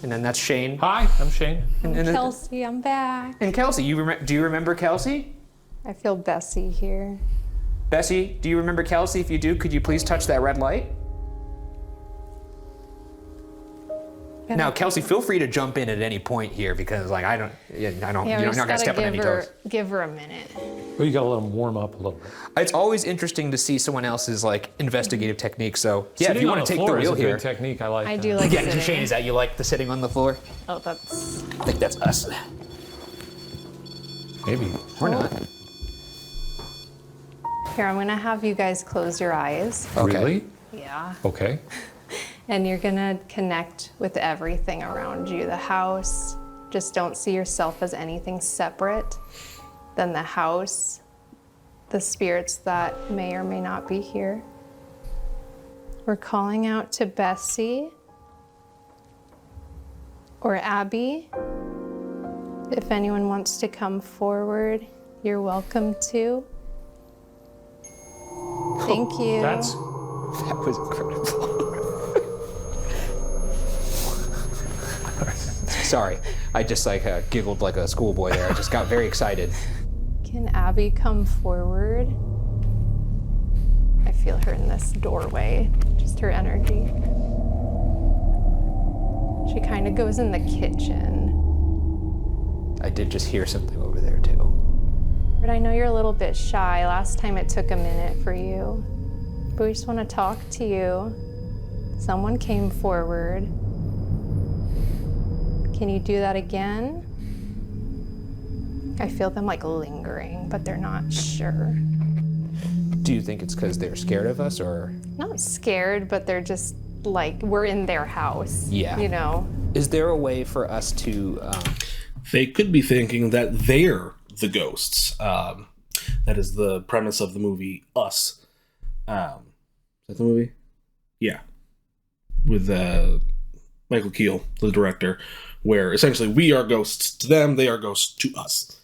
and then that's Shane. Hi, I'm Shane. And Kelsey, I'm back. And Kelsey, do you remember Kelsey? I feel Bessie here. Bessie, do you remember Kelsey? If you do, could you please touch that red light? Now, Kelsey, feel free to jump in at any point here, because like you're not gonna step on any toes. Give her a minute. Well, you gotta let them warm up a little bit. It's always interesting to see someone else's like investigative technique. So yeah, if you want to take the wheel is a here. good technique. I like. I that. do like Yeah, sitting. Shane, is that you like the sitting on the floor? Oh, that's. I think that's us. Maybe. Or not. Here, I'm gonna have you guys close your eyes. Okay. Really? Yeah. Okay. And you're gonna connect with everything around you. The house, just don't see yourself as anything separate than the house, the spirits that may or may not be here. We're calling out to Bessie or Abby. If anyone wants to come forward, you're welcome to. Thank you. That was incredible. Sorry, I just giggled like a schoolboy there. I just got very excited. Can Abby come forward? I feel her in this doorway, just her energy. She kind of goes in the kitchen. I did just hear something over there too. But I know you're a little bit shy. Last time it took a minute for you. But we just want to talk to you. Someone came forward. Can you do that again? I feel them like lingering, but they're not sure. Do you think it's because they're scared of us, or? Not scared, but they're just like, we're in their house. Yeah. You know? Is there a way for us to... They could be thinking that they're the ghosts. That is the premise of the movie Us. Is that the movie? Yeah. With Michael Keel, the director, where essentially we are ghosts to them, they are ghosts to us.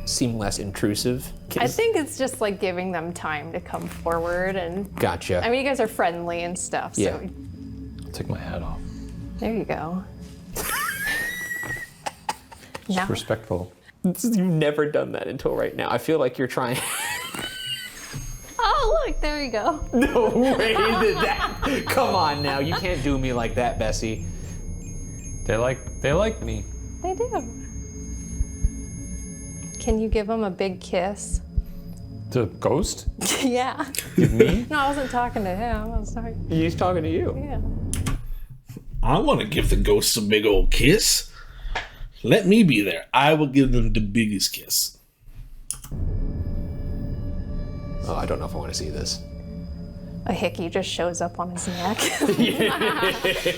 Seem less intrusive? I think it's just like giving them time to come forward and... Gotcha. I mean, you guys are friendly and stuff, so... Yeah. I'll take my hat off. There you go. Just respectful. You've never done that until right now. I feel like you're trying... Oh, look, there you go. No way did that. Come on now, you can't do me like that, Bessie. They like me. They do. Can you give them a big kiss? The ghost? Yeah. Give me? No, I wasn't talking to him. I was talking. He's talking to you. Yeah. I want to give the ghosts a big old kiss. Let me be there. I will give them the biggest kiss. Oh, I don't know if I want to see this. A hickey just shows up on his neck.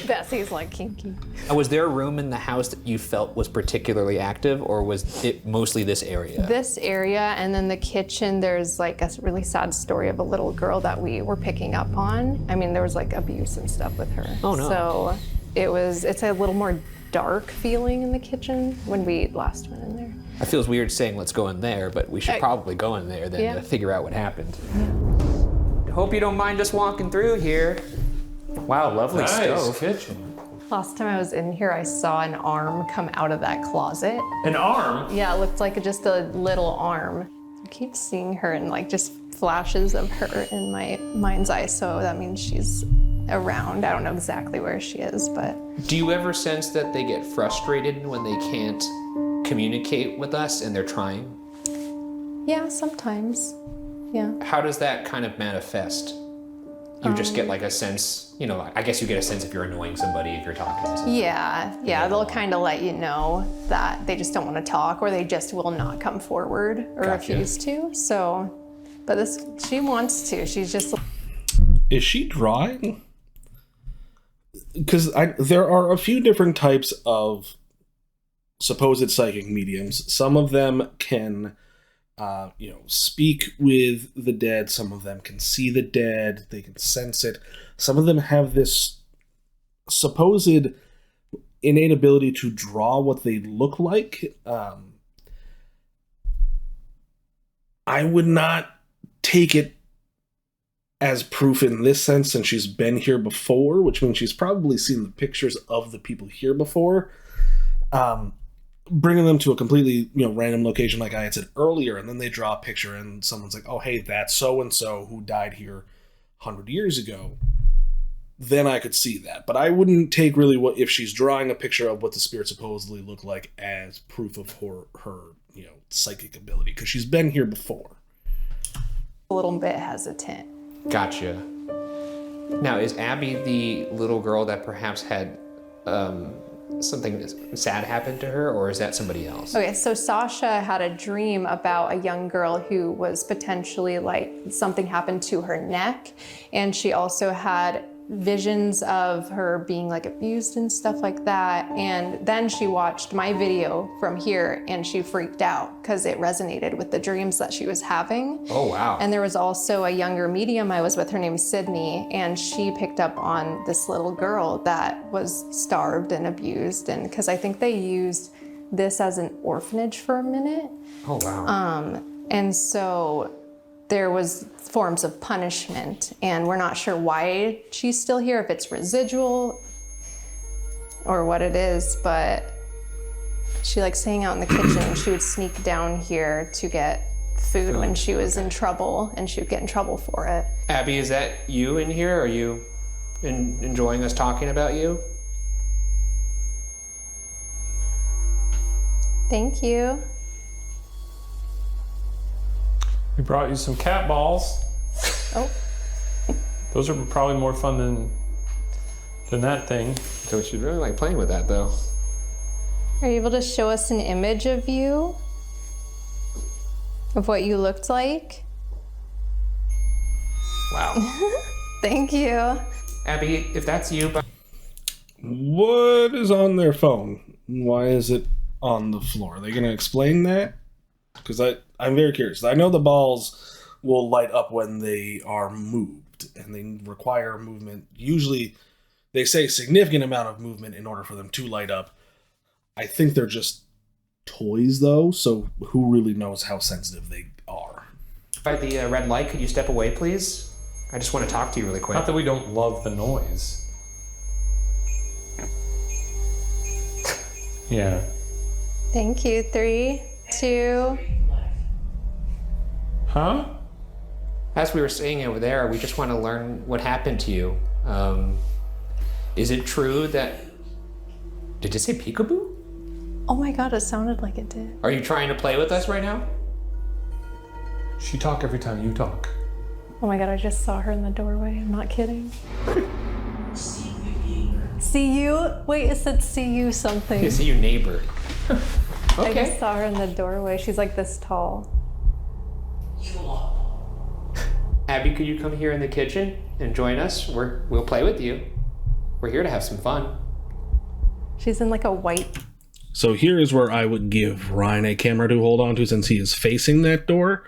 Bessie's like kinky. Was there a room in the house that you felt was particularly active, or was it mostly this area? This area, and then the kitchen, there's like a really sad story of a little girl that we were picking up on. I mean, there was like abuse and stuff with her. Oh no. So it's a little more dark feeling in the kitchen when we last went in there. I feels weird saying let's go in there, but we should probably go in there then to figure out what happened. Hope you don't mind us walking through here. Wow, lovely stove. Kitchen. Last time I was in here, I saw an arm come out of that closet. An arm? Yeah, it looked like just a little arm. I keep seeing her and like just flashes of her in my mind's eye, so that means she's around. I don't know exactly where she is, but... Do you ever sense that they get frustrated when they can't communicate with us and they're trying? Yeah, sometimes. Yeah. How does that kind of manifest? You just get like a sense, you know, I guess you get a sense if you're annoying somebody, if you're talking to somebody. Yeah, they'll kind of let you know that they just don't want to talk or they just will not come forward or refuse to. So, but she wants to. She's just... Is she drawing? Because there are a few different types of supposed psychic mediums. Some of them can... speak with the dead. Some of them can see the dead. They can sense it. Some of them have this supposed innate ability to draw what they look like. I would not take it as proof in this sense, since she's been here before, which means she's probably seen the pictures of the people here before. Bringing them to a completely, random location like I had said earlier, and then they draw a picture and someone's like, oh, hey, that's so-and-so who died here 100 years ago. Then I could see that. But I wouldn't take really what, if she's drawing a picture of what the spirit supposedly looked like, as proof of her psychic ability, because she's been here before. A little bit hesitant. Gotcha. Now, is Abby the little girl that perhaps had something sad happened to her, or is that somebody else? Okay, so Sasha had a dream about a young girl who was potentially like something happened to her neck, and she also had visions of her being like abused and stuff like that. And then she watched my video from here and she freaked out because it resonated with the dreams that she was having. Oh, wow. And there was also a younger medium I was with, her name is Sydney, and she picked up on this little girl that was starved and abused, and because I think they used this as an orphanage for a minute. Oh, wow. And so there was forms of punishment, and we're not sure why she's still here, if it's residual or what it is, but she likes to hang out in the kitchen, and she would sneak down here to get food when she was in trouble, and she would get in trouble for it. Abby, is that you in here? Are you enjoying us talking about you? Thank you. We brought you some cat balls. Oh. Those are probably more fun than that thing. So she'd really like playing with that, though. Are you able to show us an image of you? Of what you looked like? Wow. Thank you. Abby, if that's you... What is on their phone? Why is it on the floor? Are they going to explain that? Because I'm very curious. I know the balls will light up when they are moved, and they require movement. Usually, they say significant amount of movement in order for them to light up. I think they're just toys, though, so who really knows how sensitive they are? By the red light, could you step away, please? I just want to talk to you really quick. Not that we don't love the noise. Yeah. Thank you. 3, 2... Huh? As we were saying over there, we just want to learn what happened to you. Is it true that... Did you say peekaboo? Oh my god, it sounded like it did. Are you trying to play with us right now? She talk every time you talk. Oh my god, I just saw her in the doorway. I'm not kidding. See you? Wait, it said see you something. You see your neighbor. I Okay. just saw her in the doorway. She's like this tall. Abby, could you come here in the kitchen and join us? We'll play with you. We're here to have some fun. She's in like a white... So here is where I would give Ryan a camera to hold on to, since he is facing that door.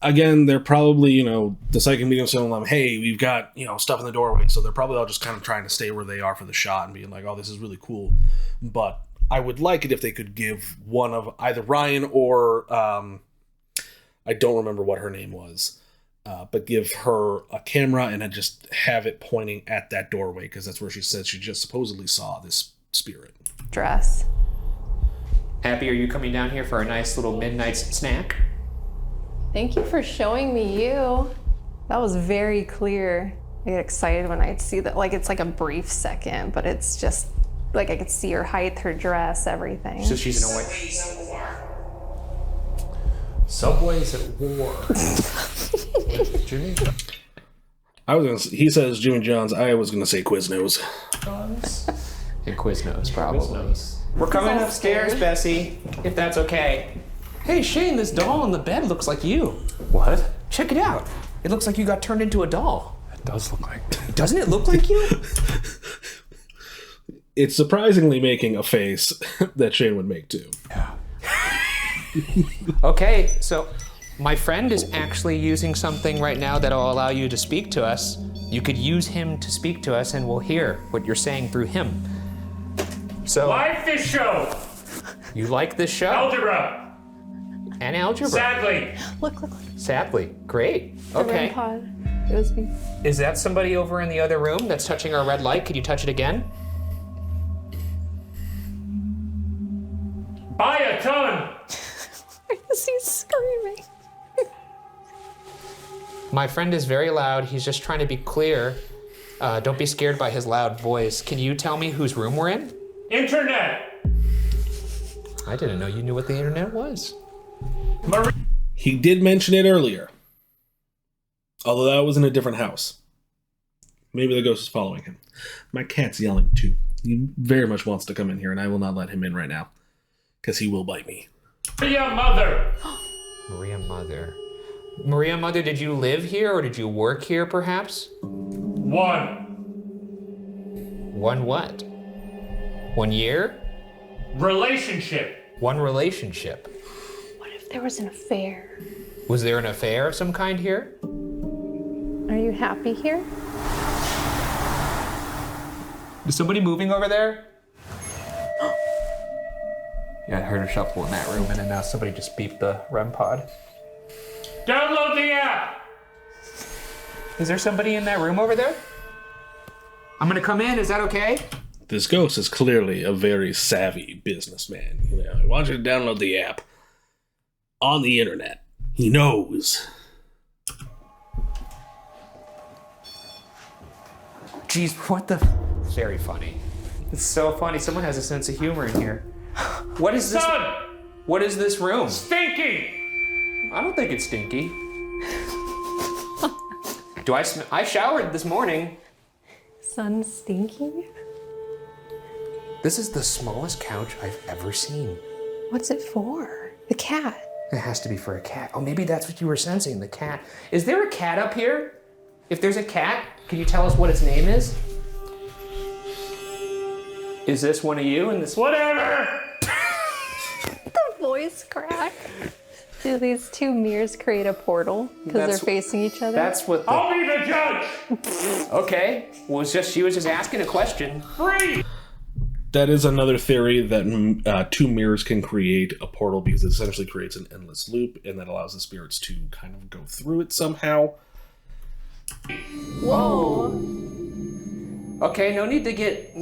Again, they're probably, the psychic medium telling them, hey, we've got, stuff in the doorway. So they're probably all just kind of trying to stay where they are for the shot and being like, oh, this is really cool. But I would like it if they could give one of either Ryan or I don't remember what her name was, but give her a camera and just have it pointing at that doorway, because that's where she said she just supposedly saw this spirit. Dress. Happy, are you coming down here for a nice little midnight snack? Thank you for showing me you. That was very clear. I get excited when I see that. Like, it's like a brief second, but it's just like I could see her height, her dress, everything. So she's in a way. Subway's at war. Jimmy? He says Jimmy John's. I was gonna say Quiznos. And Quiznos, probably. We're coming upstairs, Bessie, if that's okay. Hey, Shane, this doll on the bed looks like you. What? Check it out. It looks like you got turned into a doll. It does look like. Doesn't it look like you? It's surprisingly making a face that Shane would make too. Yeah. Okay, so my friend is actually using something right now that'll allow you to speak to us. You could use him to speak to us and we'll hear what you're saying through him. So, Like this show. you like this show? Algebra. And algebra. Sadly. Look. Sadly. Great. The Okay. REM pod. It was me. Is that somebody over in the other room that's touching our red light? Could you touch it again? Buy a ton. Why is he screaming? My friend is very loud. He's just trying to be clear. Don't be scared by his loud voice. Can you tell me whose room we're in? Internet. I didn't know you knew what the internet was. He did mention it earlier, although that was in a different house. Maybe the ghost is following him. My cat's yelling too. He very much wants to come in here, and I will not let him in right now, because he will bite me. Maria Mother. Maria Mother. Maria Mother, did you live here or did you work here perhaps? One. One what? 1 year? Relationship. One relationship. What if there was an affair? Was there an affair of some kind here? Are you happy here? Is somebody moving over there? Yeah, I heard a shuffle in that room, and then now somebody just beeped the REM pod. Download the app. Is there somebody in that room over there? I'm gonna come in, is that okay? This ghost is clearly a very savvy businessman. You know, I want you to download the app on the internet. He knows. Jeez, what the? Very funny. It's so funny. Someone has a sense of humor in here. What is this? Son. What is this room? Stinky. I don't think it's stinky. I showered this morning. Sun stinky? This is the smallest couch I've ever seen. What's it for? The cat. It has to be for a cat. Oh, maybe that's what you were sensing, the cat. Is there a cat up here? If there's a cat, can you tell us what its name is? Is this one of you? And this Whatever. The voice crack. Do these two mirrors create a portal because they're facing each other? That's what. I'll be the judge. Okay. Well, she was just asking a question. Free. That is another theory that two mirrors can create a portal, because it essentially creates an endless loop, and that allows the spirits to kind of go through it somehow. Whoa. Okay, no need to get,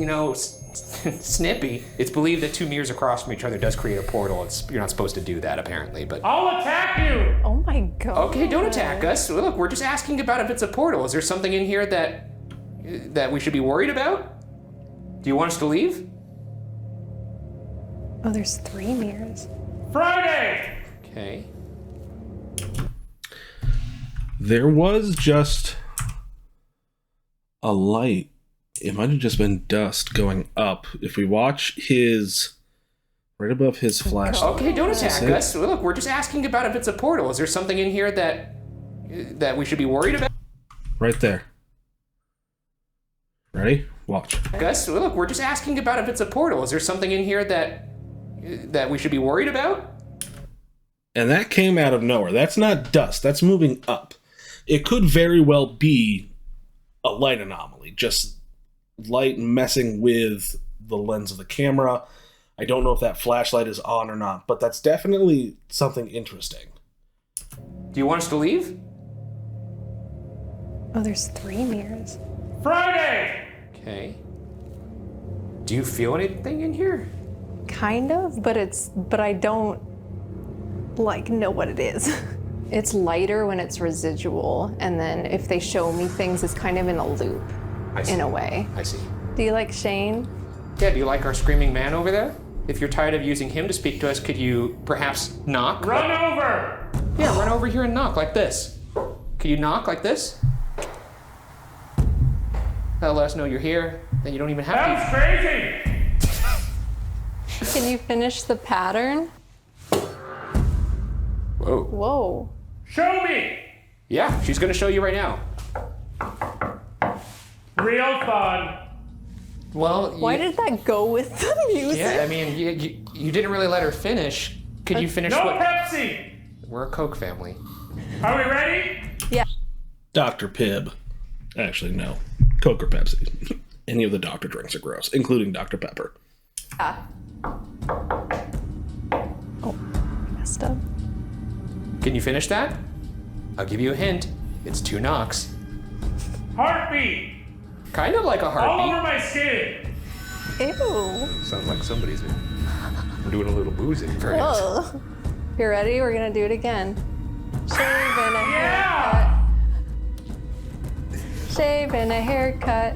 snippy. It's believed that two mirrors across from each other does create a portal. You're not supposed to do that, apparently, but... I'll attack you. Oh my god. Okay, don't attack us. Look, we're just asking about if it's a portal. Is there something in here that we should be worried about? Do you want us to leave? Oh, there's 3 mirrors. Friday. Okay. There was just a light. It might have just been dust going up. If we watch right above his flashlight. Okay, don't attack us. Look, we're just asking about if it's a portal. Is there something in here that we should be worried about? Right there. Ready? Watch. Gus, look, we're just asking about if it's a portal. Is there something in here that we should be worried about? And that came out of nowhere. That's not dust. That's moving up. It could very well be a light anomaly. Just light messing with the lens of the camera. I don't know if that flashlight is on or not, but that's definitely something interesting. Do you want us to leave? Oh, there's 3 mirrors. Friday! Okay. Do you feel anything in here? Kind of, but I don't like know what it is. It's lighter when it's residual, and then if they show me things, it's kind of in a loop, in a way. I see. Do you like Shane? Yeah, do you like our screaming man over there? If you're tired of using him to speak to us, could you perhaps knock? Run over! Yeah, run over here and knock like this. Could you knock like this? That'll let us know you're here. Then you don't even have That was crazy! Can you finish the pattern? Whoa. Whoa. Show me! Yeah, she's gonna show you right now. Real fun. Well, Why did that go with the music? Yeah, I mean, you didn't really let her finish. Could you finish No what? Pepsi! We're a Coke family. Are we ready? Yeah. Dr. Pibb. Actually, no. Coke or Pepsi. Any of the doctor drinks are gross, including Dr. Pepper. Oh, messed up. Can you finish that? I'll give you a hint. It's 2 knocks. Heartbeat! Kind of like a All heartbeat. over my skin! Ew. Sounds like somebody's doing a little boozing. Whoa. You ready? We're gonna do it again. Shaving a Yeah! haircut. Shaving a haircut.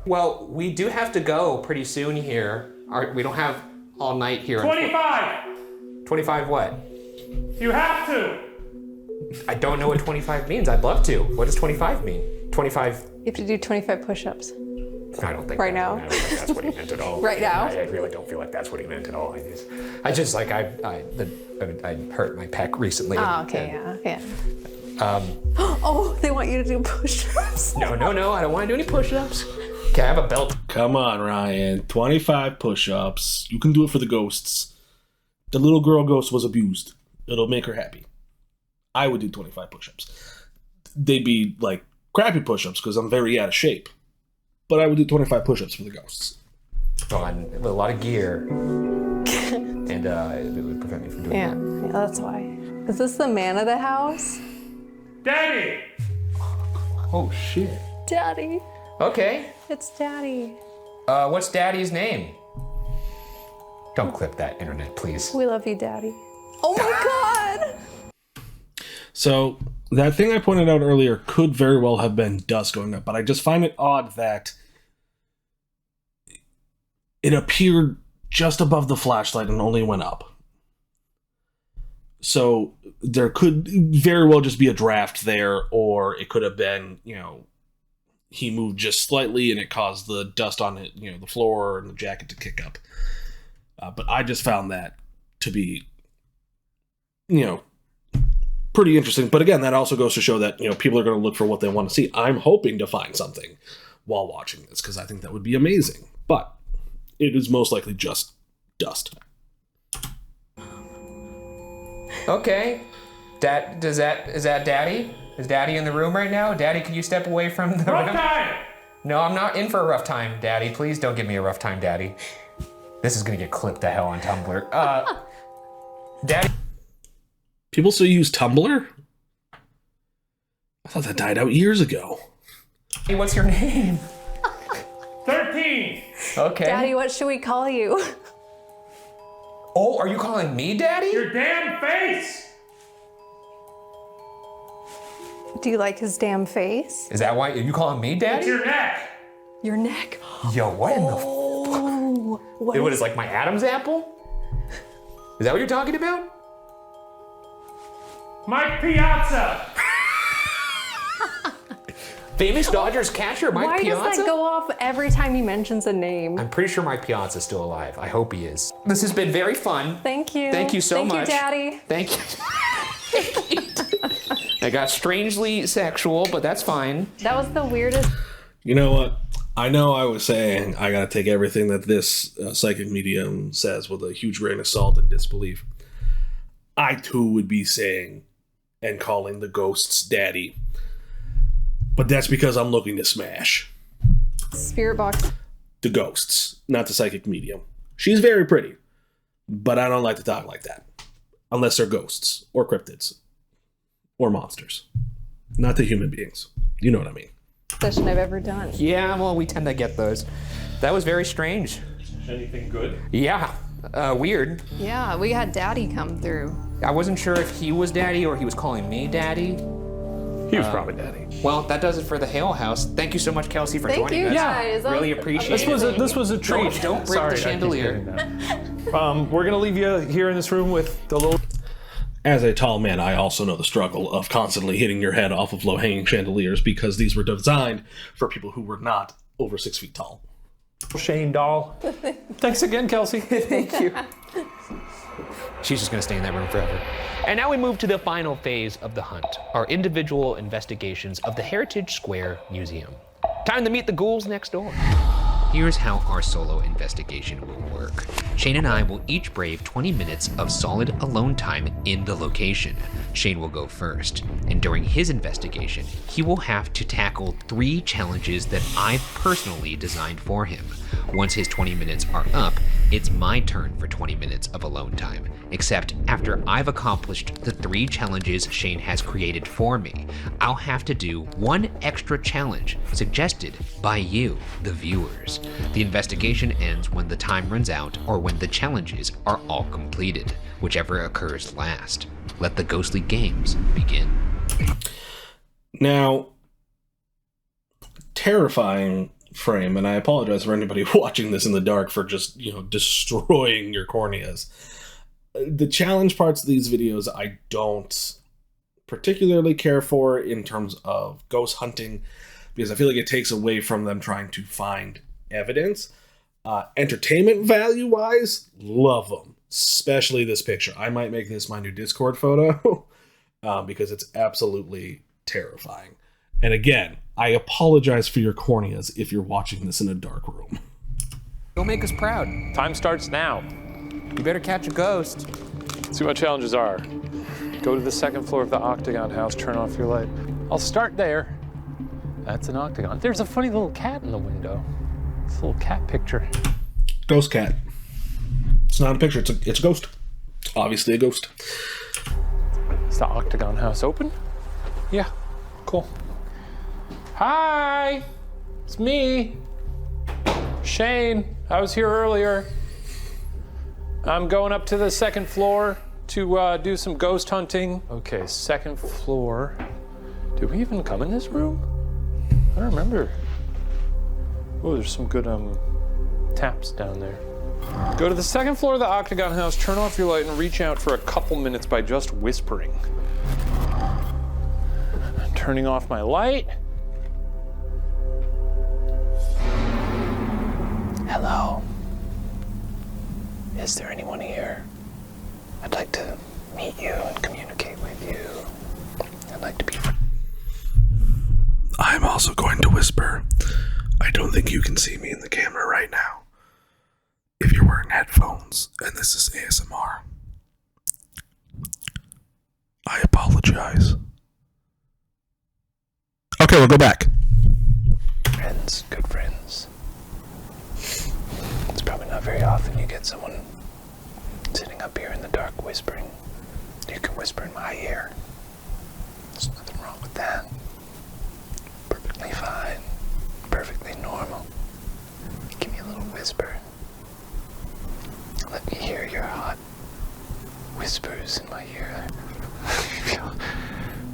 Well, we do have to go pretty soon here. We don't have all night here. 25! 25 what? You have to! I don't know what 25 means. I'd love to. What does 25 mean? 25... You have to do 25 push-ups. I don't think Right now? I don't think that's what he meant at all. Right now? I really don't feel like that's what he meant at all. I just like I hurt my pec recently. Oh, okay, yeah. Oh, they want you to do push-ups? No, I don't want to do any push-ups. Okay, I have a belt. Come on, Ryan. 25 push-ups. You can do it for the ghosts. The little girl ghost was abused. It'll make her happy. I would do 25 push-ups. They'd be like crappy push-ups because I'm very out of shape. But I would do 25 push-ups for the ghosts. On with a lot of gear. And it would prevent me from doing that. Yeah, that's why. Is this the man of the house? Daddy! Oh, shit. Daddy. Okay. It's Daddy. What's Daddy's name? Don't clip that, internet, please. We love you, Daddy. Oh my God! So, that thing I pointed out earlier could very well have been dust going up, but I just find it odd that it appeared just above the flashlight and only went up. So, there could very well just be a draft there, or it could have been, he moved just slightly and it caused the dust on it, the floor and the jacket to kick up. But I just found that to be, pretty interesting. But again, that also goes to show that, people are going to look for what they want to see. I'm hoping to find something while watching this because I think that would be amazing. But it is most likely just dust. Okay. Is that Daddy? Is Daddy in the room right now? Daddy, can you step away from the Rough time! No, I'm not in for a rough time, Daddy. Please don't give me a rough time, Daddy. This is gonna get clipped to hell on Tumblr. Daddy. People still use Tumblr? I thought that died out years ago. Hey, what's your name? 13! Okay. Daddy, what should we call you? Oh, are you calling me Daddy? Your damn face! Do you like his damn face? Is that why you calling me Daddy? It's your neck! Your neck? Yo, what in the Oh, What is like my Adam's apple? Is that what you're talking about? Mike Piazza! Famous Dodgers catcher Mike Why Piazza? does that go off every time he mentions a name? I'm pretty sure Mike Piazza's still alive. I hope he is. This has been very fun. Thank you. Thank you so much. Thank you, Daddy. Thank you. I got strangely sexual, but that's fine. That was the weirdest. You know what? I know I was saying I gotta take everything that this psychic medium says with a huge grain of salt and disbelief. I too would be saying and calling the ghosts Daddy. But that's because I'm looking to smash. Spirit box. The ghosts, not the psychic medium. She's very pretty, but I don't like to talk like that. Unless they're ghosts, or cryptids, or monsters. Not the human beings. You know what I mean. Session I've ever done. Yeah, well, we tend to get those. That was very strange. Anything good? Yeah, weird. Yeah, we had Daddy come through. I wasn't sure if he was Daddy or he was calling me Daddy. He was probably Daddy. Well, that does it for the Hale House. Thank you so much, Kelsey, for Thank joining you us. guys. Really appreciate it. This was a treat. Don't break the chandelier. We're gonna leave you here in this room with the little. As a tall man, I also know the struggle of constantly hitting your head off of low-hanging chandeliers because these were designed for people who were not over 6 feet tall. Shane doll. Thanks again, Kelsey. Thank you. She's just gonna stay in that room forever. And now we move to the final phase of the hunt, our individual investigations of the Heritage Square Museum. Time to meet the ghouls next door. Here's how our solo investigation will work. Shane and I will each brave 20 minutes of solid alone time in the location. Shane will go first, and during his investigation, he will have to tackle 3 challenges that I've personally designed for him. Once his 20 minutes are up, it's my turn for 20 minutes of alone time, except after I've accomplished the 3 challenges Shane has created for me, I'll have to do 1 extra challenge suggested by you, the viewers. The investigation ends when the time runs out or when the challenges are all completed, whichever occurs last. Let the ghostly games begin. Now, terrifying frame, and I apologize for anybody watching this in the dark for just, destroying your corneas. The challenge parts of these videos I don't particularly care for in terms of ghost hunting, because I feel like it takes away from them trying to find evidence. Entertainment value wise, love them, especially this picture. I might make this my new Discord photo because it's absolutely terrifying. And again, I apologize for your corneas if you're watching this in a dark room. You'll make us proud. Time starts now. You better catch a ghost. Let's see what challenges are. Go to the 2nd floor of the Octagon House, turn off your light. I'll start there. That's an octagon. There's a funny little cat in the window. It's a little cat picture. Ghost cat. It's not a picture, it's a ghost. It's obviously a ghost. Is the Octagon House open? Yeah, cool. Hi, it's me, Shane. I was here earlier. I'm going up to the 2nd floor to do some ghost hunting. Okay, 2nd floor. Did we even come in this room? I don't remember. Oh, there's some good taps down there. Go to the 2nd floor of the Octagon House, turn off your light, and reach out for a couple minutes by just whispering. Turning off my light. Hello. Is there anyone here? I'd like to meet you and communicate with you. I'd like to be friends. I'm also going to whisper. I don't think you can see me in the camera right now. If you're wearing headphones and this is ASMR, I apologize. Okay, we'll go back. Friends, good friends. It's probably not very often you get someone sitting up here in the dark whispering. You can whisper in my ear. There's nothing wrong with that. Perfectly fine. Perfectly normal. Give me a little whisper. Let me hear your hot whispers in my ear.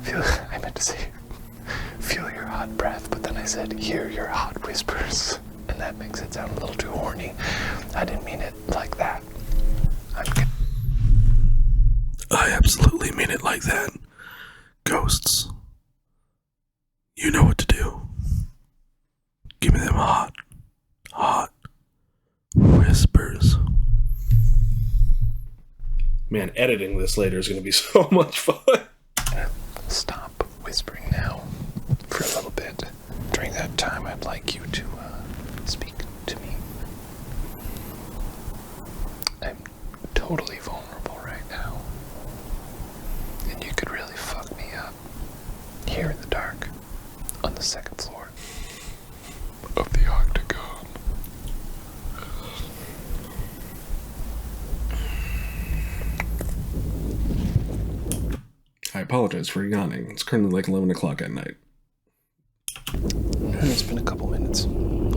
feel, I meant to say, feel your hot breath, but then I said, hear your hot whispers. And that makes it sound a little too horny. I didn't mean it like that. I absolutely mean it like that. Ghosts. You know what to do. Give me them hot whispers. Man, editing this later is going to be so much fun. Stop whispering now for a little bit. During that time, I'd like you to speak to me. I'm totally vulnerable right now. And you could really fuck me up here in the dark on the 2nd floor of the Octagon. apologize for yawning. It's currently like 11 o'clock at night. It's been a couple minutes.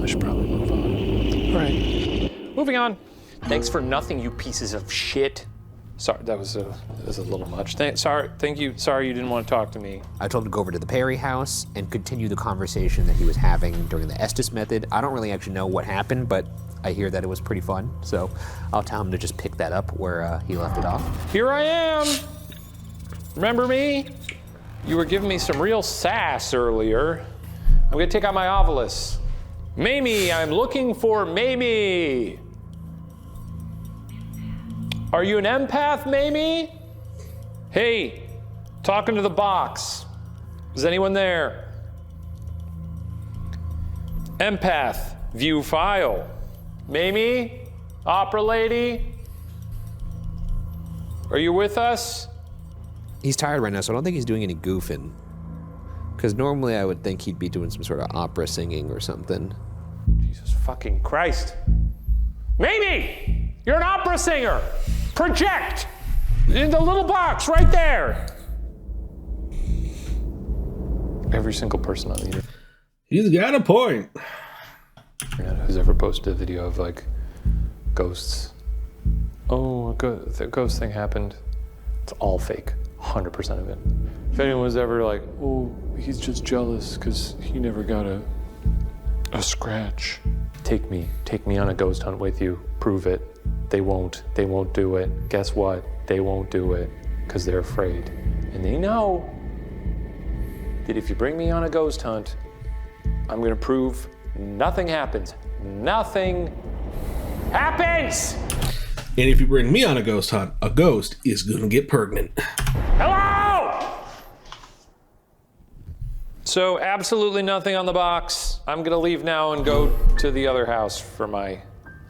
I should probably move on. All right, moving on. Thanks for nothing, you pieces of shit. Sorry, that was a little much. Thank you. Sorry you didn't want to talk to me. I told him to go over to the Perry house and continue the conversation that he was having during the Estes method. I don't really actually know what happened, but I hear that it was pretty fun. So I'll tell him to just pick that up where he left it off. Here I am. Remember me? You were giving me some real sass earlier. I'm gonna take out my Ovilus. Mamie, I'm looking for Mamie. Are you an empath, Mamie? Hey, talking to the box. Is anyone there? Empath, view file. Mamie, opera lady? Are you with us? He's tired right now, so I don't think he's doing any goofing. Because normally I would think he'd be doing some sort of opera singing or something. Jesus fucking Christ. Mamie, you're an opera singer. Project in the little box right there. Every single person on the internet. He's got a point. Who's ever posted a video of like ghosts? Oh, the ghost thing happened. It's all fake, 100% of it. If anyone was ever like, oh, he's just jealous because he never got a scratch. Take me on a ghost hunt with you. Prove it. They won't do it. Guess what? They won't do it because they're afraid. And they know that if you bring me on a ghost hunt, I'm gonna prove nothing happens. Nothing happens! And if you bring me on a ghost hunt, a ghost is gonna get pregnant. Hello! So absolutely nothing on the box. I'm gonna leave now and go to the other house for my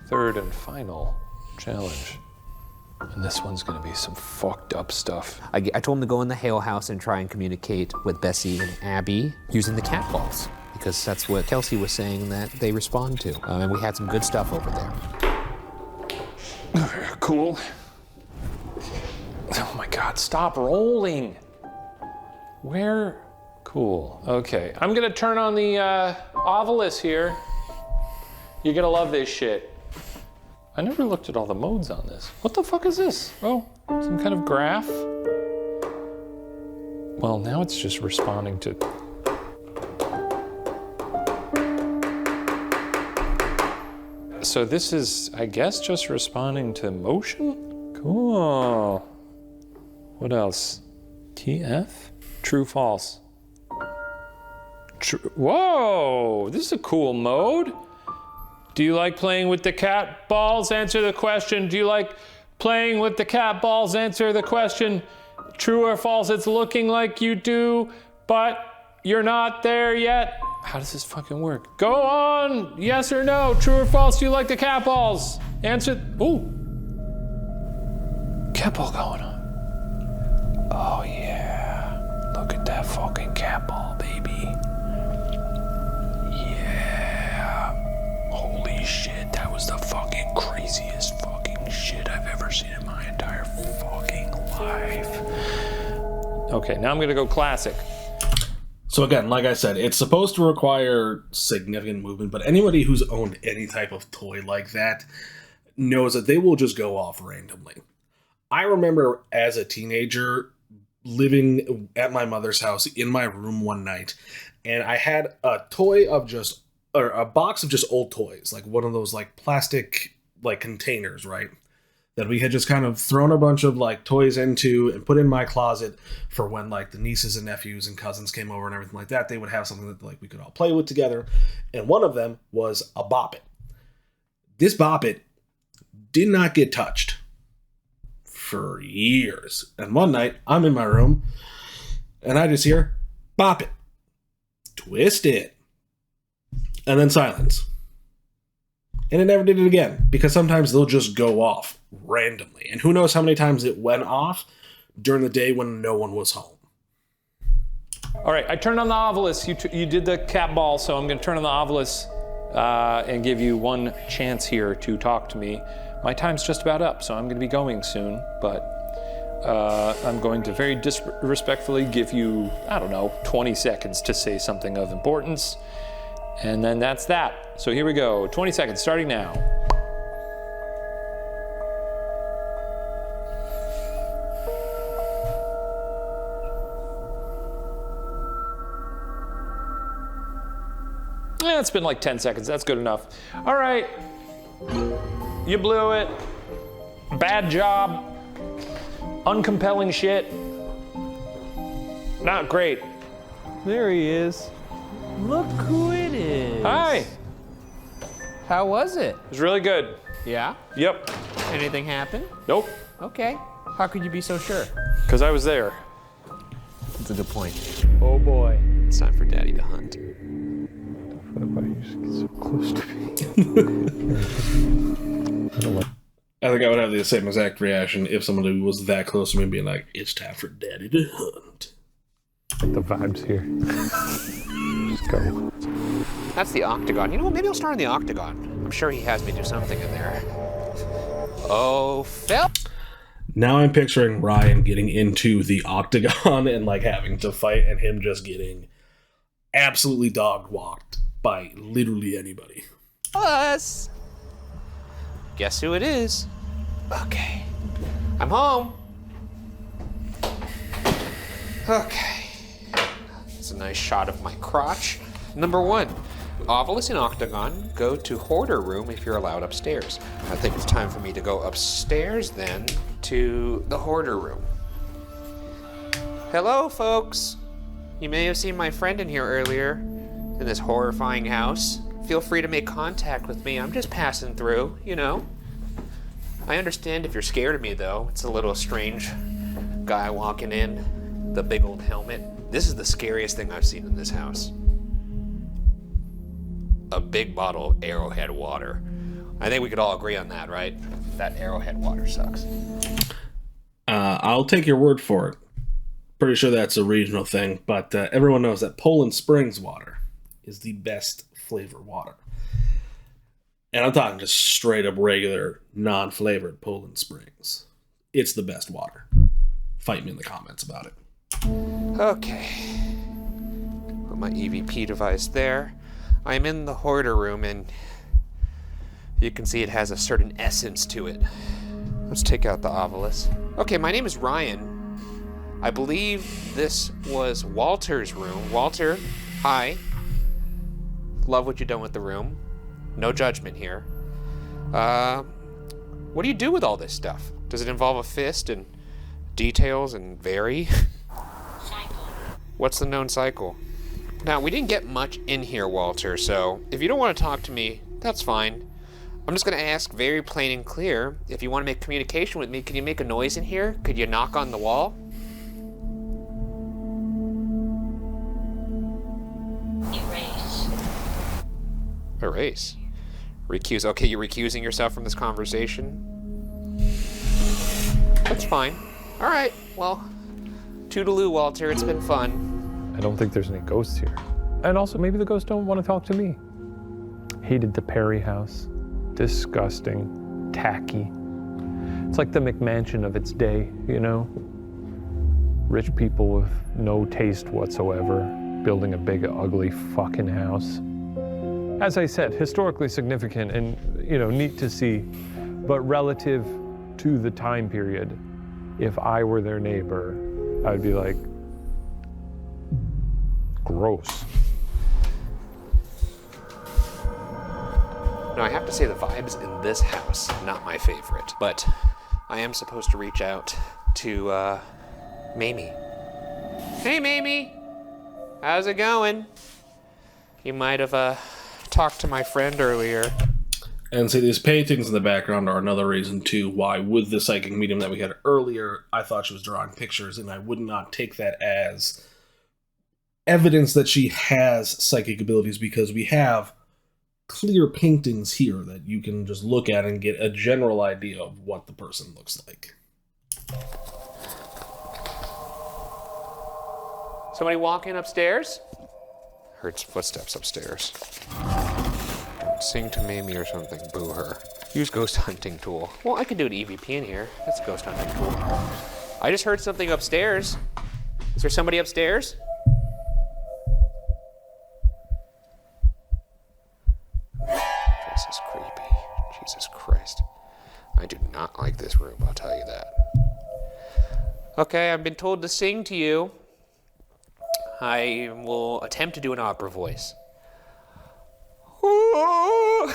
third and final challenge. And this one's gonna be some fucked up stuff. I told him to go in the Hale house and try and communicate with Bessie and Abby using the cat balls, because that's what Kelsey was saying that they respond to. And we had some good stuff over there. Cool. Oh my God, stop rolling. Where? Cool, okay. I'm gonna turn on the Ovilus here. You're gonna love this shit. I never looked at all the modes on this. What the fuck is this? Oh, some kind of graph? Well, now it's just responding to... So this is, I guess, just responding to motion? Cool. What else? TF? True, false. True. Whoa, this is a cool mode. Do you like playing with the cat balls? Answer the question. Do you like playing with the cat balls? Answer the question. True or false? It's looking like you do, but you're not there yet. How does this fucking work? Go on, yes or no, true or false, do you like the cat balls? Answer, ooh. Cat ball going on. Oh yeah, look at that fucking cat ball, baby. Yeah, holy shit, that was the fucking craziest fucking shit I've ever seen in my entire fucking life. Okay, now I'm gonna go classic. So again, like I said, it's supposed to require significant movement, but anybody who's owned any type of toy like that knows that they will just go off randomly. I remember as a teenager living at my mother's house in my room one night, and I had a box of just old toys, like one of those like plastic like containers, right? That we had just kind of thrown a bunch of like toys into and put in my closet for when like the nieces and nephews and cousins came over and everything like that. They would have something that like we could all play with together. And one of them was a Bop It. This Bop It did not get touched for years. And one night I'm in my room and I just hear Bop It, twist it, and then silence. And it never did it again, because sometimes they'll just go off randomly. And who knows how many times it went off during the day when no one was home. All right, I turned on the Ovilus. You did the cat ball, so I'm going to turn on the Ovilus and give you one chance here to talk to me. My time's just about up, so I'm going to be going soon. But I'm going to very disrespectfully give you, 20 seconds to say something of importance. And then that's that. So here we go. 20 seconds, starting now. It's been like 10 seconds. That's good enough. All right. You blew it. Bad job. Uncompelling shit. Not great. There he is. Look who it is. Hi. How was it? It was really good. Yeah? Yep. Anything happen? Nope. Okay. How could you be so sure? Because I was there. That's a good point. Oh boy. It's time for Daddy to hunt. Why you just get so close to me? I think I would have the same exact reaction if somebody was that close to me being like, it's time for Daddy to hunt. The vibes here. Just go. That's the octagon. You know what? Maybe I'll start in the octagon. I'm sure he has me do something in there. Oh, Phil. Now I'm picturing Ryan getting into the octagon and like having to fight and him just getting absolutely dog walked by literally anybody. Us. Guess who it is? Okay. I'm home. Okay. That's a nice shot of my crotch. Number 1, Ovilus and Octagon, go to Hoarder Room if you're allowed upstairs. I think it's time for me to go upstairs then to the Hoarder Room. Hello, folks. You may have seen my friend in here earlier in this horrifying house. Feel free to make contact with me. I'm just passing through, you know. I understand if you're scared of me, though. It's a little strange. Guy walking in, the big old helmet. This is the scariest thing I've seen in this house. A big bottle of Arrowhead water. I think we could all agree on that, right? That Arrowhead water sucks. I'll take your word for it. Pretty sure that's a regional thing, but everyone knows that Poland Springs water is the best flavor water. And I'm talking just straight up regular, non-flavored Poland Springs. It's the best water. Fight me in the comments about it. Okay. Put my EVP device there. I'm in the Hoarder Room and you can see it has a certain essence to it. Let's take out the Ovilus. Okay, my name is Ryan. I believe this was Walter's room. Walter, hi. Love what you've done with the room. No judgment here. What do you do with all this stuff? Does it involve a fist and details and vary? Cycle. What's the known cycle? Now, we didn't get much in here, Walter, so if you don't want to talk to me, that's fine. I'm just going to ask very plain and clear, if you want to make communication with me, can you make a noise in here? Could you knock on the wall? Erase. Recuse. Okay, you're recusing yourself from this conversation? That's fine. All right, well, toodaloo, Walter. It's been fun. I don't think there's any ghosts here. And also, maybe the ghosts don't want to talk to me. Hated the Perry house. Disgusting. Tacky. It's like the McMansion of its day, you know? Rich people with no taste whatsoever, building a big, ugly fucking house. As I said, historically significant and, you know, neat to see, but relative to the time period, if I were their neighbor, I'd be like, gross. Now, I have to say the vibes in this house, not my favorite, but I am supposed to reach out to, Mamie. Hey, Mamie! How's it going? You might have, talked to my friend earlier. And see, these paintings in the background are another reason, too, why with the psychic medium that we had earlier, I thought she was drawing pictures, and I would not take that as evidence that she has psychic abilities, because we have clear paintings here that you can just look at and get a general idea of what the person looks like. Somebody walking upstairs? Heard footsteps upstairs. Sing to Mamie or something. Boo her. Use ghost hunting tool. Well, I could do an EVP in here. That's a ghost hunting tool. I just heard something upstairs. Is there somebody upstairs? This is creepy. Jesus Christ. I do not like this room, I'll tell you that. Okay, I've been told to sing to you. I will attempt to do an opera voice. Oh,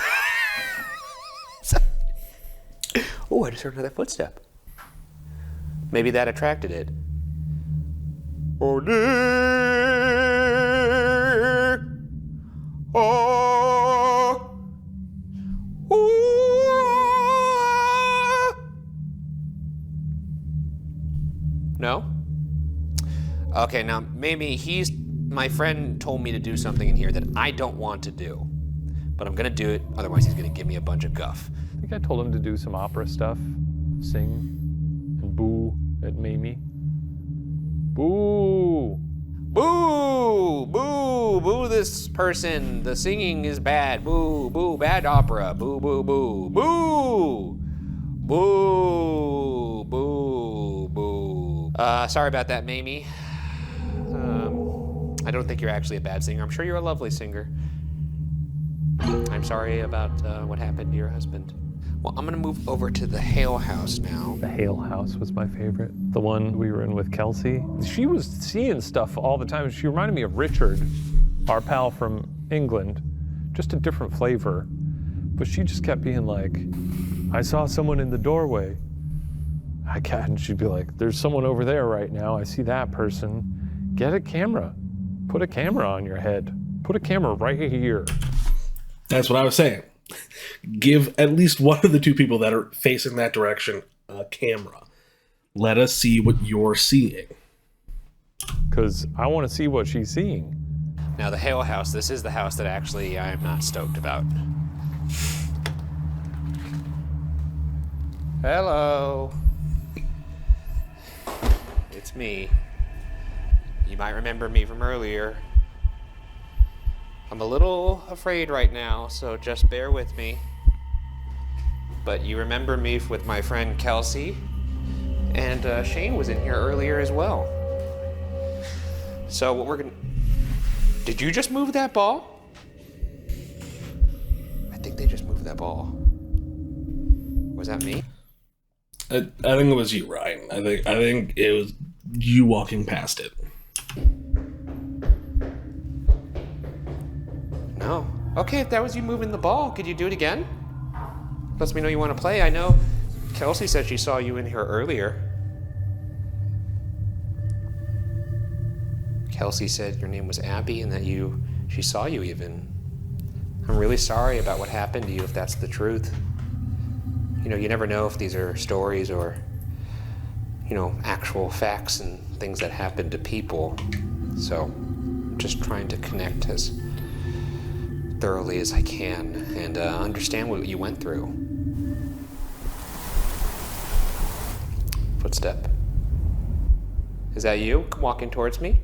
I just heard another footstep. Maybe that attracted it. Oh, no? Okay, now maybe my friend told me to do something in here that I don't want to do. But I'm gonna do it, otherwise he's gonna give me a bunch of guff. I think I told him to do some opera stuff, sing, and boo at Mamie. Boo! Boo! Boo! Boo this person. The singing is bad. Boo! Boo! Bad opera. Boo! Boo! Boo! Boo! Boo! Boo! Boo! Sorry about that, Mamie. I don't think you're actually a bad singer. I'm sure you're a lovely singer. I'm sorry about what happened to your husband. Well, I'm gonna move over to the Hale house now. The Hale house was my favorite. The one we were in with Kelsey. She was seeing stuff all the time. She reminded me of Richard, our pal from England, just a different flavor. But she just kept being like, I saw someone in the doorway. And she'd be like, there's someone over there right now. I see that person. Get a camera. Put a camera on your head. Put a camera right here. That's what I was saying. Give at least one of the two people that are facing that direction a camera. Let us see what you're seeing. Because I want to see what she's seeing. Now, the Hale house, this is the house that actually I'm not stoked about. Hello. It's me. You might remember me from earlier. I'm a little afraid right now, so just bear with me. But you remember me with my friend Kelsey, and Shane was in here earlier as well. So what we're gonna... Did you just move that ball? I think they just moved that ball. Was that me? I think it was you, Ryan. I think it was you walking past it. No. Okay, if that was you moving the ball, could you do it again? Lets me know you want to play. I know Kelsey said she saw you in here earlier. Kelsey said your name was Abby and that she saw you even. I'm really sorry about what happened to you if that's the truth. You know, you never know if these are stories or, you know, actual facts and things that happen to people. So I'm just trying to connect as thoroughly as I can and understand what you went through. Footstep. Is that you walking towards me?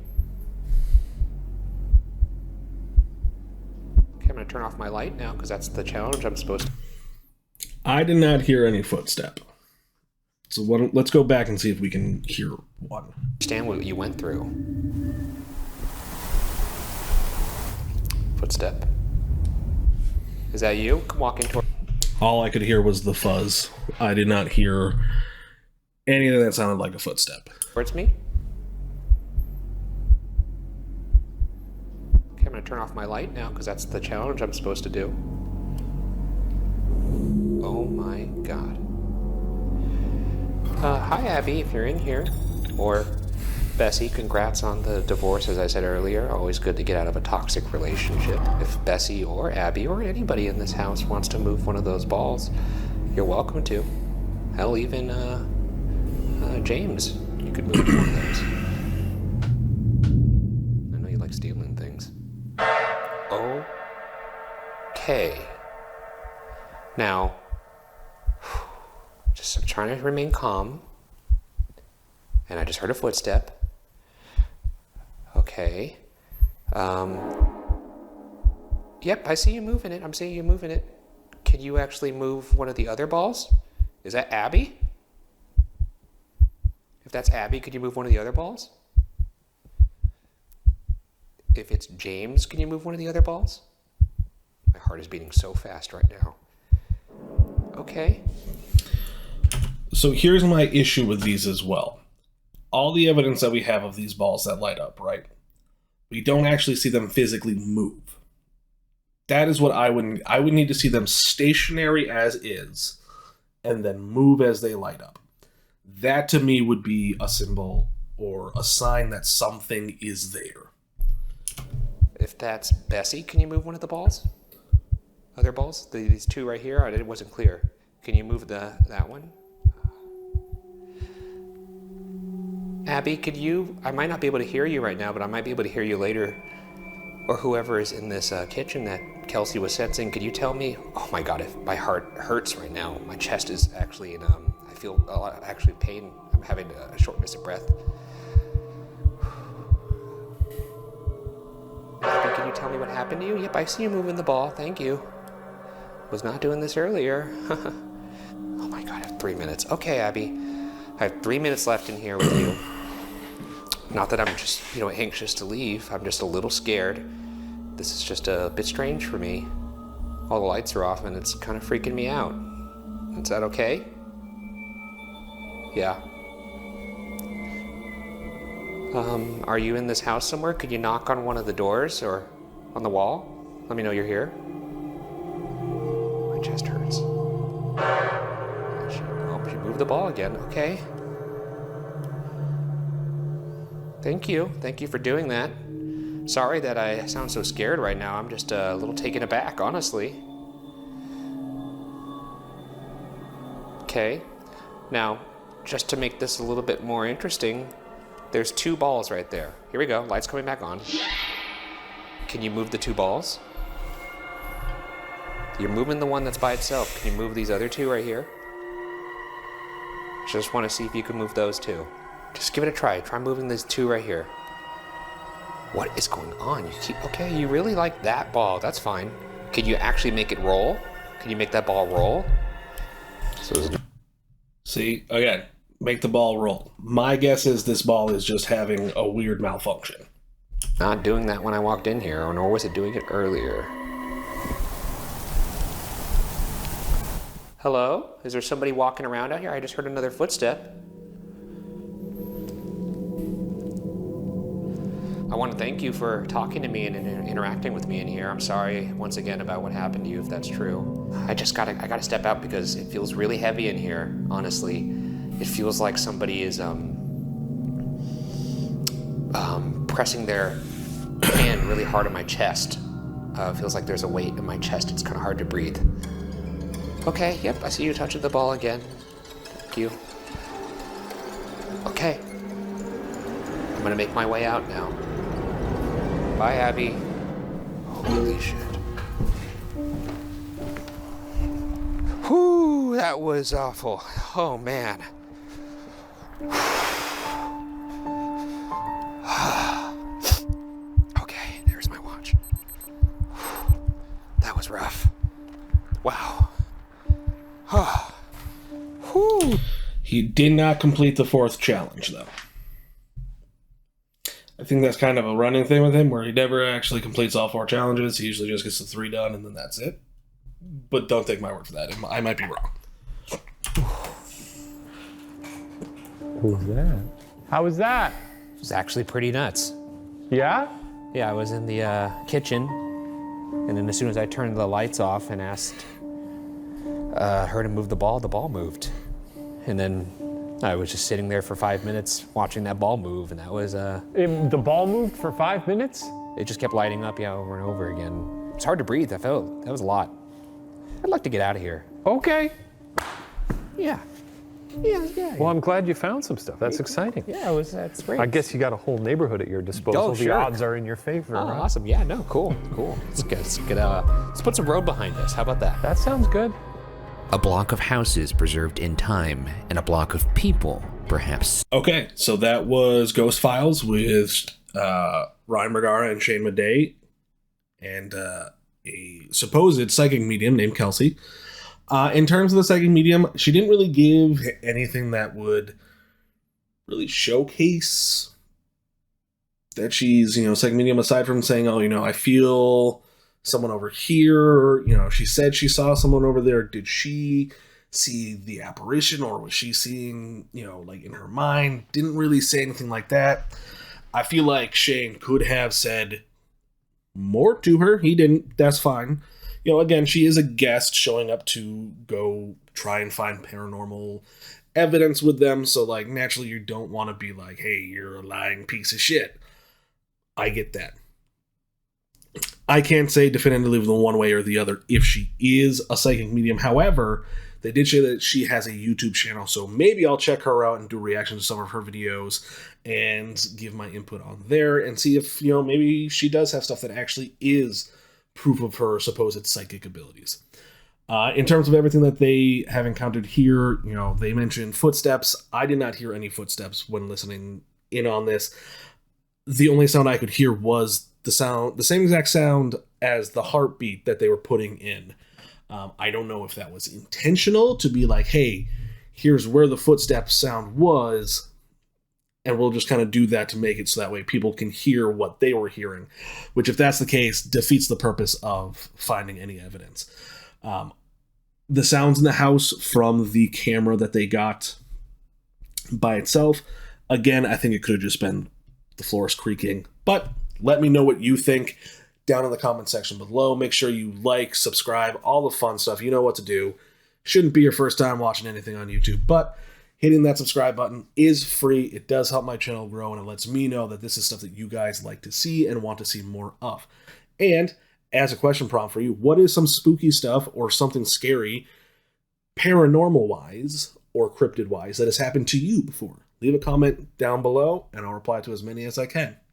Okay, I'm gonna turn off my light now because that's the challenge I'm supposed to. I did not hear any footstep. So let's go back and see if we can hear one. Understand what you went through. Footstep. Is that you walking toward? All I could hear was the fuzz. I did not hear anything that sounded like a footstep. Towards me? Okay, I'm gonna turn off my light now because that's the challenge I'm supposed to do. Oh my god. Hi Abby, if you're in here. Or Bessie, congrats on the divorce, as I said earlier. Always good to get out of a toxic relationship. If Bessie or Abby or anybody in this house wants to move one of those balls, you're welcome to. Hell, even James, you could move one of those. I know you like stealing things. Okay. Now, just trying to remain calm. And I just heard a footstep. Okay. Yep, I see you moving it. I'm seeing you moving it. Can you actually move one of the other balls? Is that Abby? that's Abby, could you move one of the other balls? If it's James, can you move one of the other balls? My heart is beating so fast right now. Okay. So here's my issue with these as well. All the evidence that we have of these balls that light up, right? We don't actually see them physically move. That is what I would need to see them stationary as is, and then move as they light up. That to me would be a symbol or a sign that something is there. If that's Bessie, can you move one of the balls? Other balls? These two right here? It wasn't clear. Can you move that one? Abby, could you... I might not be able to hear you right now, but I might be able to hear you later. Or whoever is in this kitchen that Kelsey was sensing. Could you tell me... Oh my God, if my heart hurts right now. My chest is actually in... I feel a lot of pain. I'm having a shortness of breath. Abby, can you tell me what happened to you? Yep, I see you moving the ball. Thank you. Was not doing this earlier. Oh my God, I have 3 minutes. Okay, Abby. I have 3 minutes left in here with you. Not that I'm just, anxious to leave. I'm just a little scared. This is just a bit strange for me. All the lights are off and it's kind of freaking me out. Is that okay? Yeah. Are you in this house somewhere? Could you knock on one of the doors or on the wall? Let me know you're here. My chest hurts. She moved the ball again. Okay. Thank you. Thank you for doing that. Sorry that I sound so scared right now. I'm just a little taken aback, honestly. Okay. Now, just to make this a little bit more interesting, there's 2 balls right there. Here we go. Lights coming back on. Can you move the 2 balls? You're moving the one that's by itself. Can you move these other 2 right here? Just want to see if you can move those 2. Just give it a try. Try moving these 2 right here. What is going on? Okay, you really like that ball. That's fine. Can you actually make it roll? Can you make that ball roll? See, again, make the ball roll. My guess is this ball is just having a weird malfunction. Not doing that when I walked in here, nor was it doing it earlier. Hello? Is there somebody walking around out here? I just heard another footstep. I want to thank you for talking to me and interacting with me in here. I'm sorry once again about what happened to you, if that's true. I gotta step out because it feels really heavy in here, honestly. It feels like somebody is pressing their hand really hard on my chest. It feels like there's a weight in my chest. It's kind of hard to breathe. Okay, yep, I see you touching the ball again. Thank you. Okay. I'm gonna make my way out now. Bye, Abby. Holy shit. Whew, that was awful. Oh, man. Okay, there's my watch. That was rough. Wow. Whew. He did not complete the 4th challenge, though. I think that's kind of a running thing with him, where he never actually completes all 4 challenges. He usually just gets the 3 done, and then that's it. But don't take my word for that. I might be wrong. Who's that? How was that? It was actually pretty nuts. Yeah? Yeah, I was in the kitchen, and then as soon as I turned the lights off and asked her to move the ball moved. And then I was just sitting there for 5 minutes watching that ball move, and that was... The ball moved for 5 minutes? It just kept lighting up, over and over again. It's hard to breathe. That was a lot. I'd like to get out of here. Okay. Yeah. Well, I'm glad you found some stuff. That's exciting. Yeah, that's great. I guess you got a whole neighborhood at your disposal. Oh, sure. The odds are in your favor. Oh, right? awesome. Yeah, no, cool. Let's put some road behind us. How about that? That sounds good. A block of houses preserved in time, and a block of people, perhaps. Okay, so that was Ghost Files with Ryan Bergara and Shane Madej, and a supposed psychic medium named Kelsey. In terms of the psychic medium, she didn't really give anything that would really showcase that she's, psychic medium, aside from saying, oh, I feel someone over here. She said she saw someone over there. Did she see the apparition, or was she seeing, like in her mind? Didn't really say anything like that. I feel like Shane could have said more to her. He didn't. That's fine. Again, she is a guest showing up to go try and find paranormal evidence with them. So, like, naturally, you don't want to be like, hey, you're a lying piece of shit. I get that. I can't say definitively the one way or the other if she is a psychic medium. However, they did say that she has a YouTube channel, so maybe I'll check her out and do reactions to some of her videos and give my input on there and see if, maybe she does have stuff that actually is proof of her supposed psychic abilities. In terms of everything that they have encountered here, they mentioned footsteps. I did not hear any footsteps when listening in on this. The only sound I could hear was the same exact sound as the heartbeat that they were putting in. I don't know if that was intentional to be like, hey, here's where the footsteps sound was, and we'll just kind of do that to make it so that way people can hear what they were hearing, which, if that's the case, defeats the purpose of finding any evidence. The sounds in the house from the camera that they got by itself, again, I think it could have just been the floors creaking, but let me know what you think down in the comment section below. Make sure you like, subscribe, all the fun stuff. You know what to do. Shouldn't be your first time watching anything on YouTube, but hitting that subscribe button is free. It does help my channel grow, and it lets me know that this is stuff that you guys like to see and want to see more of. And as a question prompt for you, what is some spooky stuff or something scary, paranormal-wise or cryptid-wise, that has happened to you before? Leave a comment down below, and I'll reply to as many as I can.